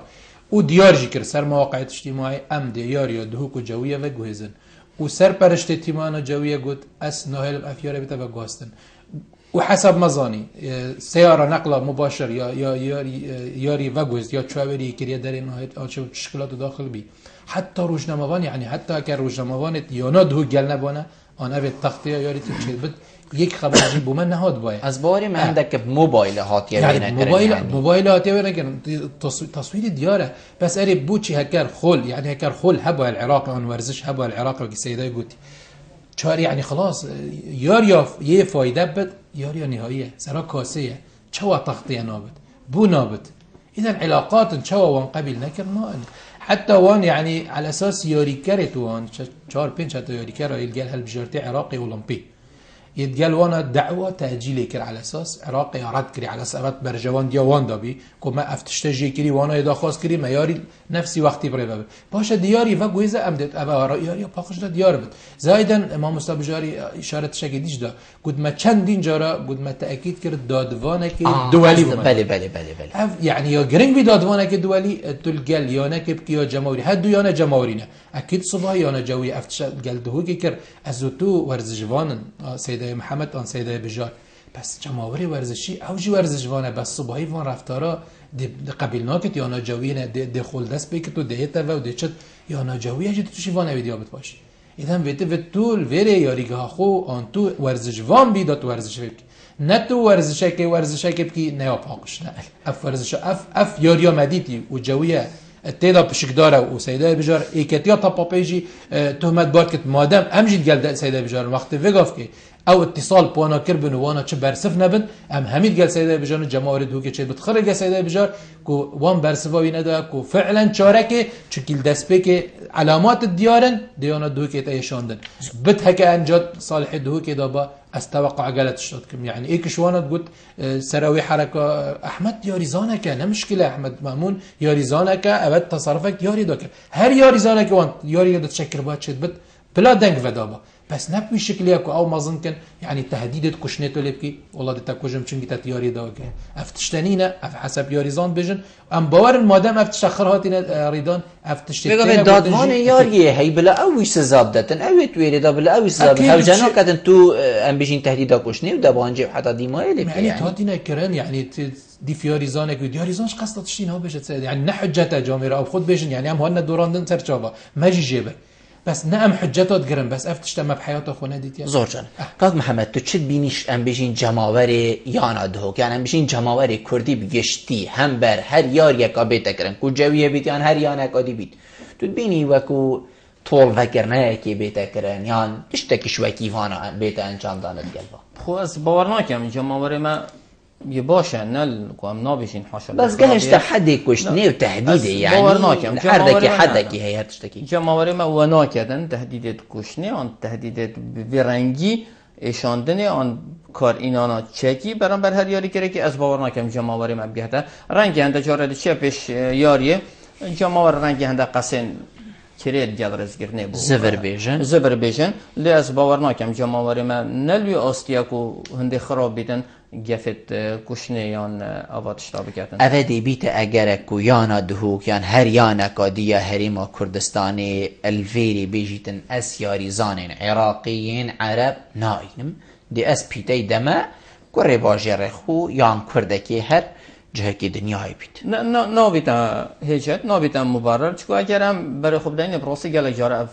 و دیار جکر سر مواقع اجتماعی ام دیار یا دهوک و جویه و گوهزن و سر پرشت تیمان جویه گود اس نهل افیاره بیتا و گواستن و حسب مزانی سیاره نقل مباشر یا یاری و گوهز یا چوابری کریه در نهایت آچه تشکیلات داخل بی حتی روزنامه‌وان یعنی حتی اگر روزنامه‌وانت یا دهو گل نبانه آن اوی تختیه یاری تیچید بد یک خبر عجیب بومن نهاد باید از باری من عندك موبایل هاتیه یعنی موبایل هاتیه نکردن تصویر دیاره بس اری بوچی هکر خول یعنی هکر خول هبا العراق آن ورزش هبا العراق و سیدای گوتی چهار یعنی خلاص یار یه فایده بد یار یا نهاییه سرا کاسیه چوا تغطیه نابد بو نابد اذا علاقات چوا وان قبل نکر نائل حتى وان يعني على اساس يوري كارت وان چهار پنج حتى يوري كار يلقى هالبجارتي عراقي اولمبي يتقال وانا دعوه تاجيل كر على اساس عراقي رد كري على اساس برجوان ديا وان دابي كما افتشتجي كري وانا اذا خاص كري معياري نفسي وقتي بري باشه دياري وجويزه امدت ابا رأيي باخش ده ديار بد زايدا امام مصطفى بجاري اشاره شكيديش ده قد ما چندين جارا قد ما تاكيد كرد دادوانه كي دولي بله يعني يا جرينج بدادوانه كي دولي تلقال يانا كبكي يا جمهوري هدو يانا جمهورينا اكيد صبح يانا جوي افتش قال دهو كر ازوتو ورزجوان سيده محمد آن سیده بجار پس جماوری ورزشی اوجی ورزشوانه بس صبحی وان رفتارا قبیل ناکت یا ناجویه نه دخول دست بی که تو دهیت و دهچت یا ناجویه جد توشی وان اویدیابت باشی ایدن ویده و طول ویره یاریگه خو آن تو ورزشوان بیدا تو ورزش بکی نه تو ورزشه که بکی نیا پاقش نه اف ورزشه اف یاریا مدیتی و جویه تیدا پشکداره و سیده بجار ایکتیا تا پاپیجی تهمت بار کت مادم امجید گل سیده بجار وقت وگاف که او اتصال بوانا کربن وانا چه برسف نبن همید گل سیده بجار جماعت دو که چه بتخرج سیده بجار کو وان برسفاوی ندا کو فعلا چارکه چکیل دست به که علامات دیارن دیانا دو که تایشاندن بت هک انجاد صالح دو که دابا استوقع قالت شد كم يعني ايك شوانا قلت سراوي حركه احمد يا ريزانك نه مشكله احمد مامون يا ريزانك ابد تصرفك يا ريدك هر يا ريزانك وانت يا ريد تشكر بات شد بت بلا دنگ ودابا بس نب بالشكل ياكو او ما ظن كان يعني تهديد كشنيتو لبكي والله دتا كوجم چنگي تات ياري داك افتشتنينا اف حسب ياريزان بجن ام باور المادام افتشخر هاتينا ريدان افتشتي بيقول دادمان ياري هي بلا اوي سزابدتن اوي تويري دا بلا اوي سزاب هوجنا كدن تو ام بيجين تهديدا كشني ودا بانجي حتى ديماي لبكي يعني تاتينا كرن يعني دي فياريزانك ودياريزانش قصه تشتين هو بيجت يعني نحجته جاميره او خود بيجن يعني ام هن دوراندن سرچابا ماجي جيبه بس نعم حجتات گرم بس افتشت ما بحياته خونه ديت زور جان قاق محمد تو چه بینیش ام بيجين جماوري يانا دهوك يعني ام بيجين جماوري كردي بگشتي هم بر هر يار يكا بيت کرن کو جويه بيت يعني هر يانا كادي بيت تو بيني وكو طول فكرنا كي بيت کرن يعني تشتكي شوكي وانا بيت انجام دانت قلبا خو از باور نکم جماوري ما يباشا نل قام نابشين حاشا بس قهش تحدي كشني وتهديد يعني حردك حدك هي هتشتكي جماوري ما ونا كدن تهديد كشني عن تهديد برنگي اشاندن عن کار اینانا چکی برام بر هر یاری که از باور نکم جماوري ما بيهتا رنگي هنده جارد چه پیش یاریه جماور رنگي هنده قسن كريل جالرز گرنه بو زبر بیجن لی از باور نکم جماوري ما نلوی آستیاکو هنده خراب بیدن گفت کشنه یان آوات شتابی کردن اوه بیت اگر کو یانا دهوک یان هر یانا کادیا هریما کردستانی الویری بیجیتن اسیاری زانین عراقیین عرب ناینم دی اس پیتی دمه کره باجر خو یان کردکی هر جه کی دنیای بیت نابیتا هیچت نابیتا مبرر چکو اگرم برای خوب دین بروسی گل جاره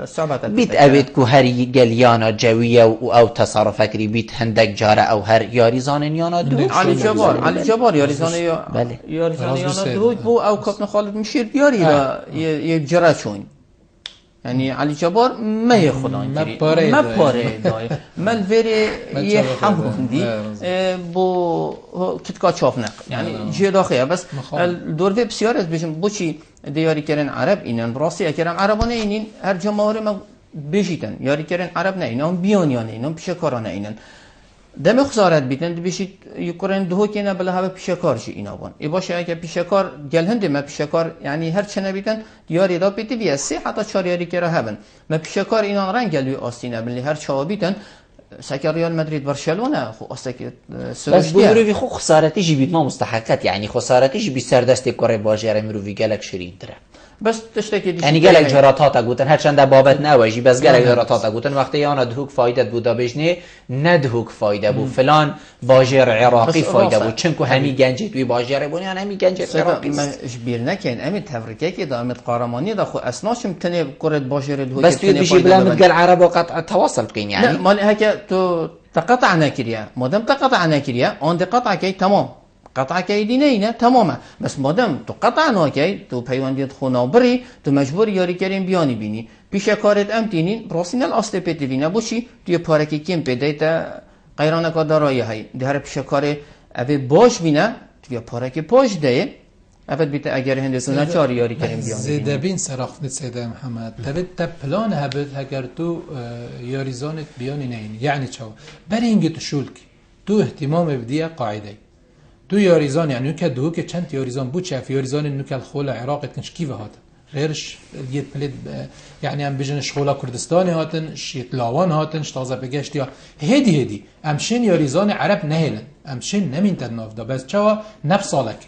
صعبت بیت اوید کو هر گل یانا جویه او تصرف فکری بیت هندک جاره او هر یاریزان یانا دو علی جبار یاریزان یانا دو بو او کپن خالد مشیر بیاری یه جره چون يعني علي جبار ما يخدان ما باره داي ما الفيري يحمدي بو كتكا شافنق يعني جي داخيه بس الدور في بسيار بيجن بوشي دياري كرن عرب إنن براسي كرن عربانه إنن هر جماهير ما بيجيتن ياري كرن عرب نينهم بيونيان نينهم بشكاران نينن دم خسارت بیتن بيشيت يقرن دهو كنا بلا هوا بشكار شي اینا بان ای باشه اگه بشكار گل هند ما بشكار يعني هر چنه بیتن یاری دا بیتی بیا سه حتی 4 یاری کرا هبن ما بشكار اینا رنگ گلوی آستینه بلی هر چا بیتن سكر ريال مدريد برشلونه خو استك بس بمروي خو خسارتي جيبيت ما مستحقات يعني خسارتي جيبي سردست كوري باجير مروي قالك شيرين ترى بس تشتكي يعني قالك جراتات قوتن هرچند بابت نواجي بس قالك جراتات قوتن وقتی انا دهوك فايده بودا بجني ندهوك فايده بو فلان باجير عراقي فايده بو چنكو همي گنجت وي باجير بو يعني همي گنجت عراقي ما جبير نكن امي تفريكه كي دامت قهرماني دا خو اسناشم تني كره باجير دهوك بس بيجي بلا متقال عرب وقطع تواصل بقين يعني لا مال هكا تو تقطعنا كريا مادام تقطعنا كريا عند قطع كي تمام قطع كي دينينا تماما بس مادام تو قطعنا كي تو پیوندیت خونا بری تو مجبور یاری کریم بیانی بینی پیش کارت امتینین راسین الاصل پیتوینا بوشی توی پارکی کیم پیدایتا قیران کادارایی های ده پیش کار اوه باش بینا توی پارکی پاش ده اوه بیتا اگر هندسونه چار یاری کریم بیانی زیده بین سراخت سیده محمد تبت تب پلان هبت اگر تو یاریزانت بیانی نین یعنی چاو برای اینگه تو شولکی تو اهتمام بدیه قاعده تو یاریزان يعني نوكا دوك چند یاریزان بود چه یاریزان نوكا الخول عراق كنش كيف هات غيرش يد بلد يعني ام بيجن شغولا كردستاني هاتن شيت لاوان هاتن تازه بگشت یا هدي امشين یاریزان عرب نهلن امشين نمين تناف دا بس چوا نفسالك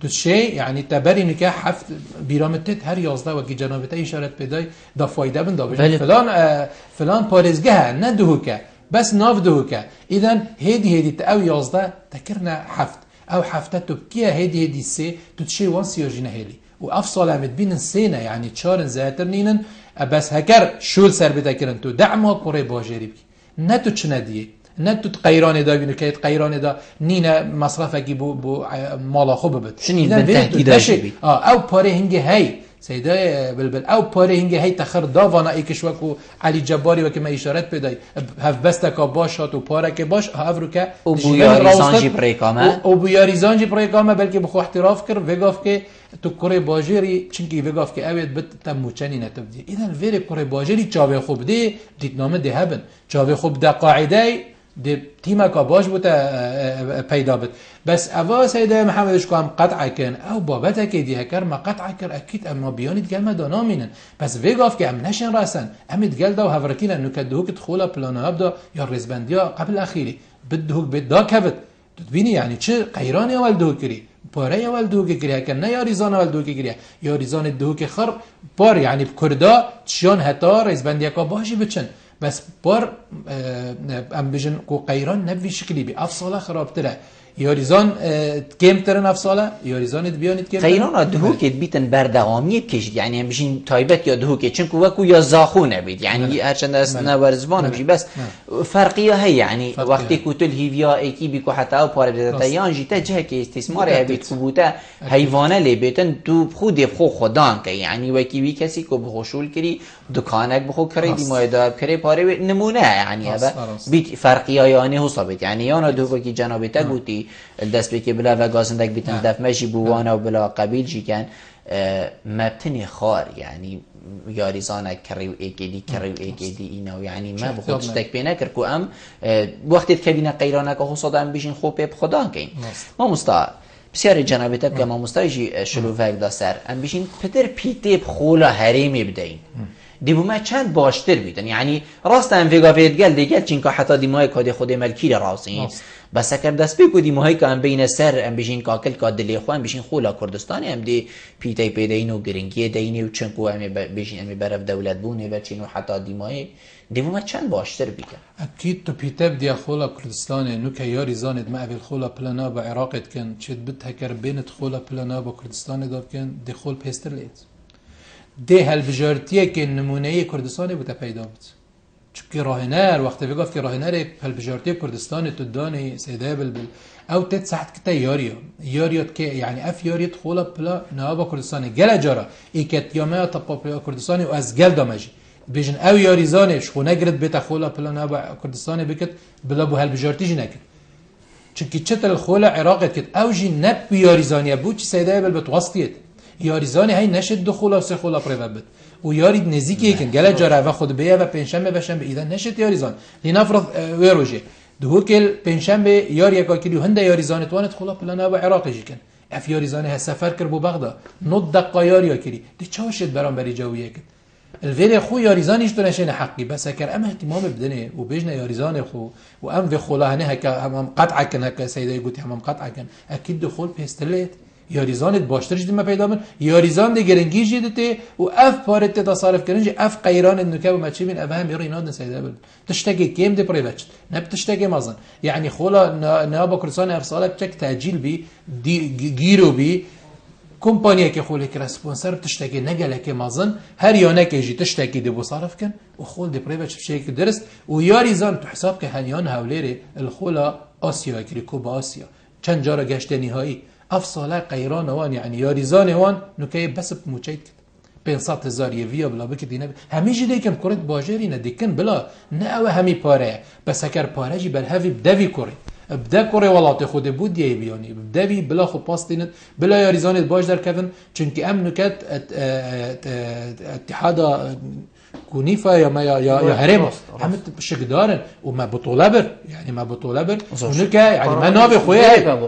تو شيء يعني تبري نكا حفت بيرامتت هر 11 وكي جنابته اشاره بداي دا فايده بن دا فلان پاريزگه نه دوكا بس ناف دوكا اذا هدي تاو 11 تكرنا حفت او حفتته بكيه هدي سي تتشي وان سيوجينا هيلي وافصل عمد بين سينا يعني تشارن زاترنينن بس هكر شول سر بتكرن تو دعمه كوري باجيري بك نتو چنديه نتو قيران دا بينو كيت قيران دا نينا مصرف اجي بو مالا خوب بت شنين بالتاكيد او باري هنگي هي سيدا بلبل او باري هنگي هي تخر داوانا ايكش وكو علي جباري وكما اشارت بداي هف بستكا باشات و پارك باش هافروكا او بوياريزانجي بريكاما او بوياريزانجي بريكاما بلكي بخو احتراف كر وگاف كي تو كوري باجيري چنكي وگاف كي اويد بت تموچني نتبدي اذا الفيري كوري باجيري چاوي خوب دي ديتنامه دي هبن چاوي خوب ده قاعده دي تيما کا باش بوتا پیدا بت بس اوا سيده محمدش كام قطع كان او بابتك دي هكر ما قطع كر اكيد اما بيانت قال ما دانامين بس ويغاف كي ام نشن راسن ام تقال دا وهفركين انه كدهوك دخوله بلانا ابدا يا رزبنديا قبل الاخيري بدهوك بدا كبت تبيني يعني چه قيران اول دو كري باره اول دو كري كان نه يا ريزان اول دو كري يا ريزان الدهوك خر بار يعني بكردا تشيان حتى رزبنديا کا باشي بچن بس بار ام بيجن كو قيران نبي شكلي بي افصاله خرابتره یاریزان کم ترن افصاله یاریزان بیانید که قیران دهوک بیتن بردوامی کشید یعنی هم بشین تایبت یا دهوک چون کو وکو یا زاخونه بید یعنی هرچند از نوارزبان میشه بس فرقیه هی یعنی وقتی کو تل هیویا اکیبی کو حتی او پاره بدتا یان جیتا جه که استثمار هبید کوبوتا حیوانه لی بیتن تو خود بخو خدان که یعنی وکی کسی کو بخوشول کری دکانک بخو کری دی مایدار کری پاره نمونه یعنی هبه بیت فرقیه یانی حسابت یعنی یانا دهوکی جنابتا گوتی الدست بکی بلا و گازندک بیتن دف مشی بوانا و بلا قبیل جی کن مبتنی خار یعنی یاریزانه کریو ایکیدی اینو یعنی ما بخودش تک بینه کر کو ام وقتی کبینه قیرانه که حساد ام بیشین خوب به خدا کن ما مستا بسیار جنابیت که ما مستایجی شلوفک دا سر ام بیشین پدر پیتی بخولا هریمی بدین دیبو ما چند باشتر بیدن یعنی راست ام وگافید گل دیگه چین که حتی دیمای کادی خود ملکی راسین بس اگر دست بگو دیمای که ام بین سر ام بیشین کاکل کادلی خو ام بیشین خولا کردستانی ام دی پیتی پیدین و گرینگی دینی و چنکو ام بیشین ام برف دولت بونه و چین و حتی دیمای دیبو ما چند باشتر بیدن اکید تو پیتی بدی خولا کردستانی نو که یاری زاند ما اول خولا پلانا با عراقت کن چید بد هکر بینت خولا پلانا با کردستانی داد کن دی خول پیستر لید ده هالبجارتیه که نمونه کردستان بوده پیدا بود چون راهنر وقتی بگفت که راهنر هالبجارتیه کردستان تو دانی سیده بلبل او تت ساعت کتا یاریات که یعنی اف یاریت خولا پلا نوابا کردستانی گل جارا ای کت یامه تا پلا کردستانی و از گل دامجی بیشن او یاریزانش خو نگرد بیت خولا پلا نوابا کردستانی بکت بلا بو هالبجارتی جی نکرد چون که چطر خولا عراقت کت او جی نب یاریزانیه بود چی سیده بلبل وسطیت یاریزانی هی نشد دو خولا سه خولا پرو بد و یاری نزدیکی کن گله جاره و خود بیا و پنجشنبه بشنبه ایدن نشد یاریزان لنفرض ويروجي دهوكل پنجشنبه یار یکا کلیو هنده یاریزان توانت خولا پلانا و عراق جیکن اف یاریزان ها سفر کر بو بغداد نود دقیقه یاری کلی دی چاشد برام بری جویه کن الفيري خو ياريزانيش تنشين حقي بس هكر أم اهتمام بدني وبيجنا ياريزاني خو وأم في خولا هنا هكا هم قطعة كن هكا سيدة قلت هم قطعة كن أكيد دخول بيستلت ياريزاني باشترش دم پیدا من ياريزان دي گرنگی جدته و اف پارت تصارف کرنج اف قيران النكاب ما تشي من افهم يريناد سيدة بل تشتكي كيم دي بريبتش نب تشتكي مازن يعني خولا نابا كرسان افصاله بچك تأجيل بي دي گيرو بي کمپانیا که خوله که اسپانسر بتشتكي نجله که مازن هر یانه که جی تشتكي دي بصرف کن و خول دي بريبتش بشيء درست و ياريزان تو حساب که هنیان هوليري الخولا آسیا كري كوبا آسیا چند جارا گشت نهایی افصاله قیران وان يعني ياريزان وان نوكي بس بموچيت 500,000 يفيا بلا بك دينا همي جدي كم كرت باجرين ديكن بلا ناوه همي پاره بس هكر پاره جي بل هفي بدوي كوري بدا كوري ولات خود بود يي بياني بدوي بلا خو باستينت بلا ياريزان باج در كفن چونكي ام نكت اتحاد كونيفا يا هرم هم شقدارن وما بطوله بر يعني ما بطوله بر هناك يعني ما نابي خويا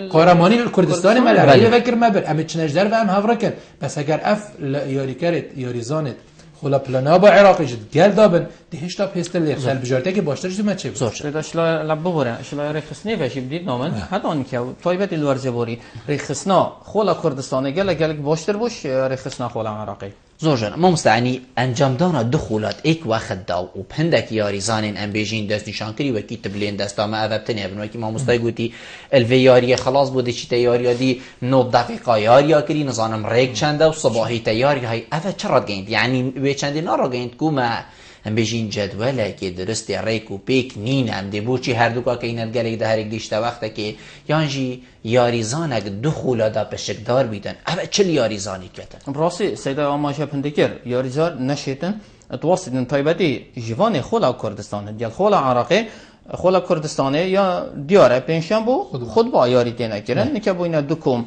قهرماني الكردستاني ما العربيه فكر ما بر ام تشنجدر فهم هفركن بس اگر اف ياري كرت ياريزانت خلا پلانابا عراقی جد گل دابن دهش تا پیستل لیخل بجارته که باشترش دو چه زور اشلا لب ببره اشلا رخصنی وش بدید نامن حتی آن که طایبت الورزه بوری رخصنا خلا کردستان گل باشتر باش رخصنا خلا عراقی زور جان ما مستعنی انجام دانا دخولات ایک وقت داو و پندک یاریزانین ام بیجین دست نشان کری و کی تبلین دستا ما ابتنی ابن و کی ما مستای گوتی الوی یاری خلاص بوده چی تیاری دی 9 دقیقه یاری کری نظام ریک چنده و صباحی تیاری های اول چرا گیند یعنی به چندی نارا گیند کو ما ام بیجین جدوله که درست ریک و پیک نین ام دی بوچی هر دو کا کینت گلی ده هر یک دیشته وقت که یانجی یاریزانک دخولا دا پشکدار بیدن اول چه یاریزانی کتن راستی سیدا آماجه پندکر یاریزار نشیتن تواسطن طایبتی جوان خولا کردستان دیال خولا عراقی خولا کردستانه یا دیاره پنجشنبه خود با یاری دینا کردن نکه با اینا دو کم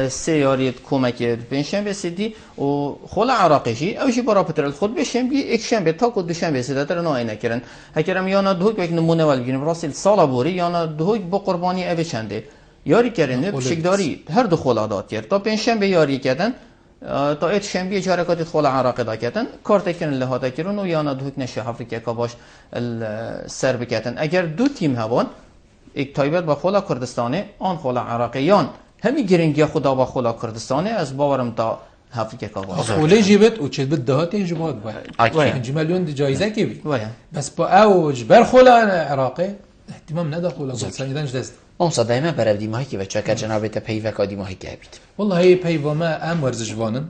سه یاریت کمک پنجشنبه سیدی و خولا عراقیشی اوشی برا پترل خود بشنبه یک شنبه تا کو دوشنبه سیدا تر نه اینا کردن هکرم یانا دوک یک نمونه ول بگیریم راستی سالا بوری یانا دوک با قربانی اوی چنده یاری کردن پشکداری هر دو خولا داد کرد تا پنجشنبه یاری کردن تا ایت شنبه جارکات خولا عراقی دا کردن کارت کردن لحاظ کردن و یانا دوک نشه افریقا که باش سر بکردن اگر دو تیم هوان یک تایبت با خولا کردستانه آن خولا عراقیان همی گرنگی خدا با خولا کردستانه از باورم تا افریقا که باش خوله جیبت و چه بد دهات جواد باید 5 میلیون جایزه کی بی بس با اوج بر خولا عراقی اهتمام ندا خولا کردستان دست اون صدایمه برای دیمایی که بچه که جنابت پیوک دیمایی که بید والله پیوامه ام ورزش وانن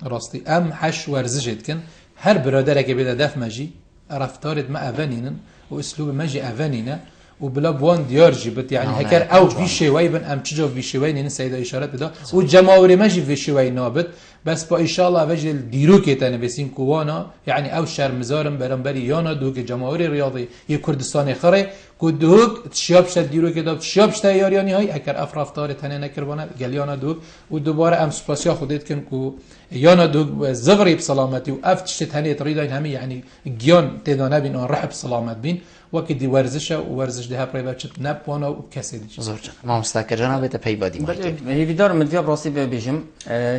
راستی ام حش ورزشت کن هر برادر که بده دف مجی رفتارت ما اوانینن و اسلوب مجی اوانینه و بلا بوان دیار جیبت يعني هكر او في شوي بن ام تجو في شوي نين سيده اشارات بدا و جماهير مجي في شوي نابت بس با ان شاء الله وجل ديرو كيتن بسين كوانا يعني او شرمزارم برنبري يانا دوك جماهير رياضي ي كردستان خره كدوك تشياب شد ديرو كده تشياب شد يارياني هاي اكر افرافتار تنه نكربانه گليانا دوك و دوباره ام سپاسيا خودت كن كو يانا دوك زغري بسلامتي و افتش تنه تريدين همي يعني گيان تدانه بين رحب سلامت بين وقتی ورزش و ورزش ده پرای بچه نپوانا و کسی دیگه زور جان ما مستقر جنابت پیبادی مایه هیوی دارم مدویا براستی ببیجم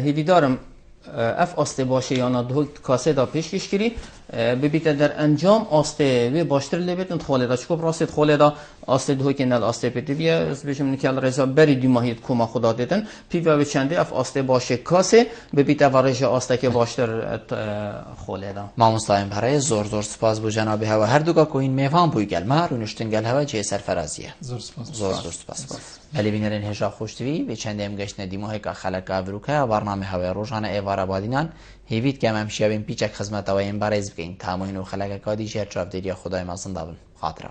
هیوی دارم اف آسته باشه یا نه دو کاسه دا پیشکش کری ببیت در انجام آسته و باشتر لبیت انتخاله دا چکو براست خاله دا آسته دو که نل آسته پیتی بیا از بشم نکال رضا بری دو ماهیت کما خدا دیدن پیوه و چنده اف آسته باشه کاسه ببیت ورش آسته که باشتر خاله دا ما مستقیم برای زور سپاس بو جناب هوا هر دوگا کوین میوان بوی گل ما رو نشتنگل هوا چه سرفرازیه زور سپاس بله بینرین هجا خوشتوی به چند امگشت ندیمه که خلق ابروکه برنامه هوا روزانه ایوار آبادینان هیوید که همشیا بین پیچک خدمت و این برای بگین تماین و خلق کادی جرچاف دیدی خدای ما زنده بن خاطره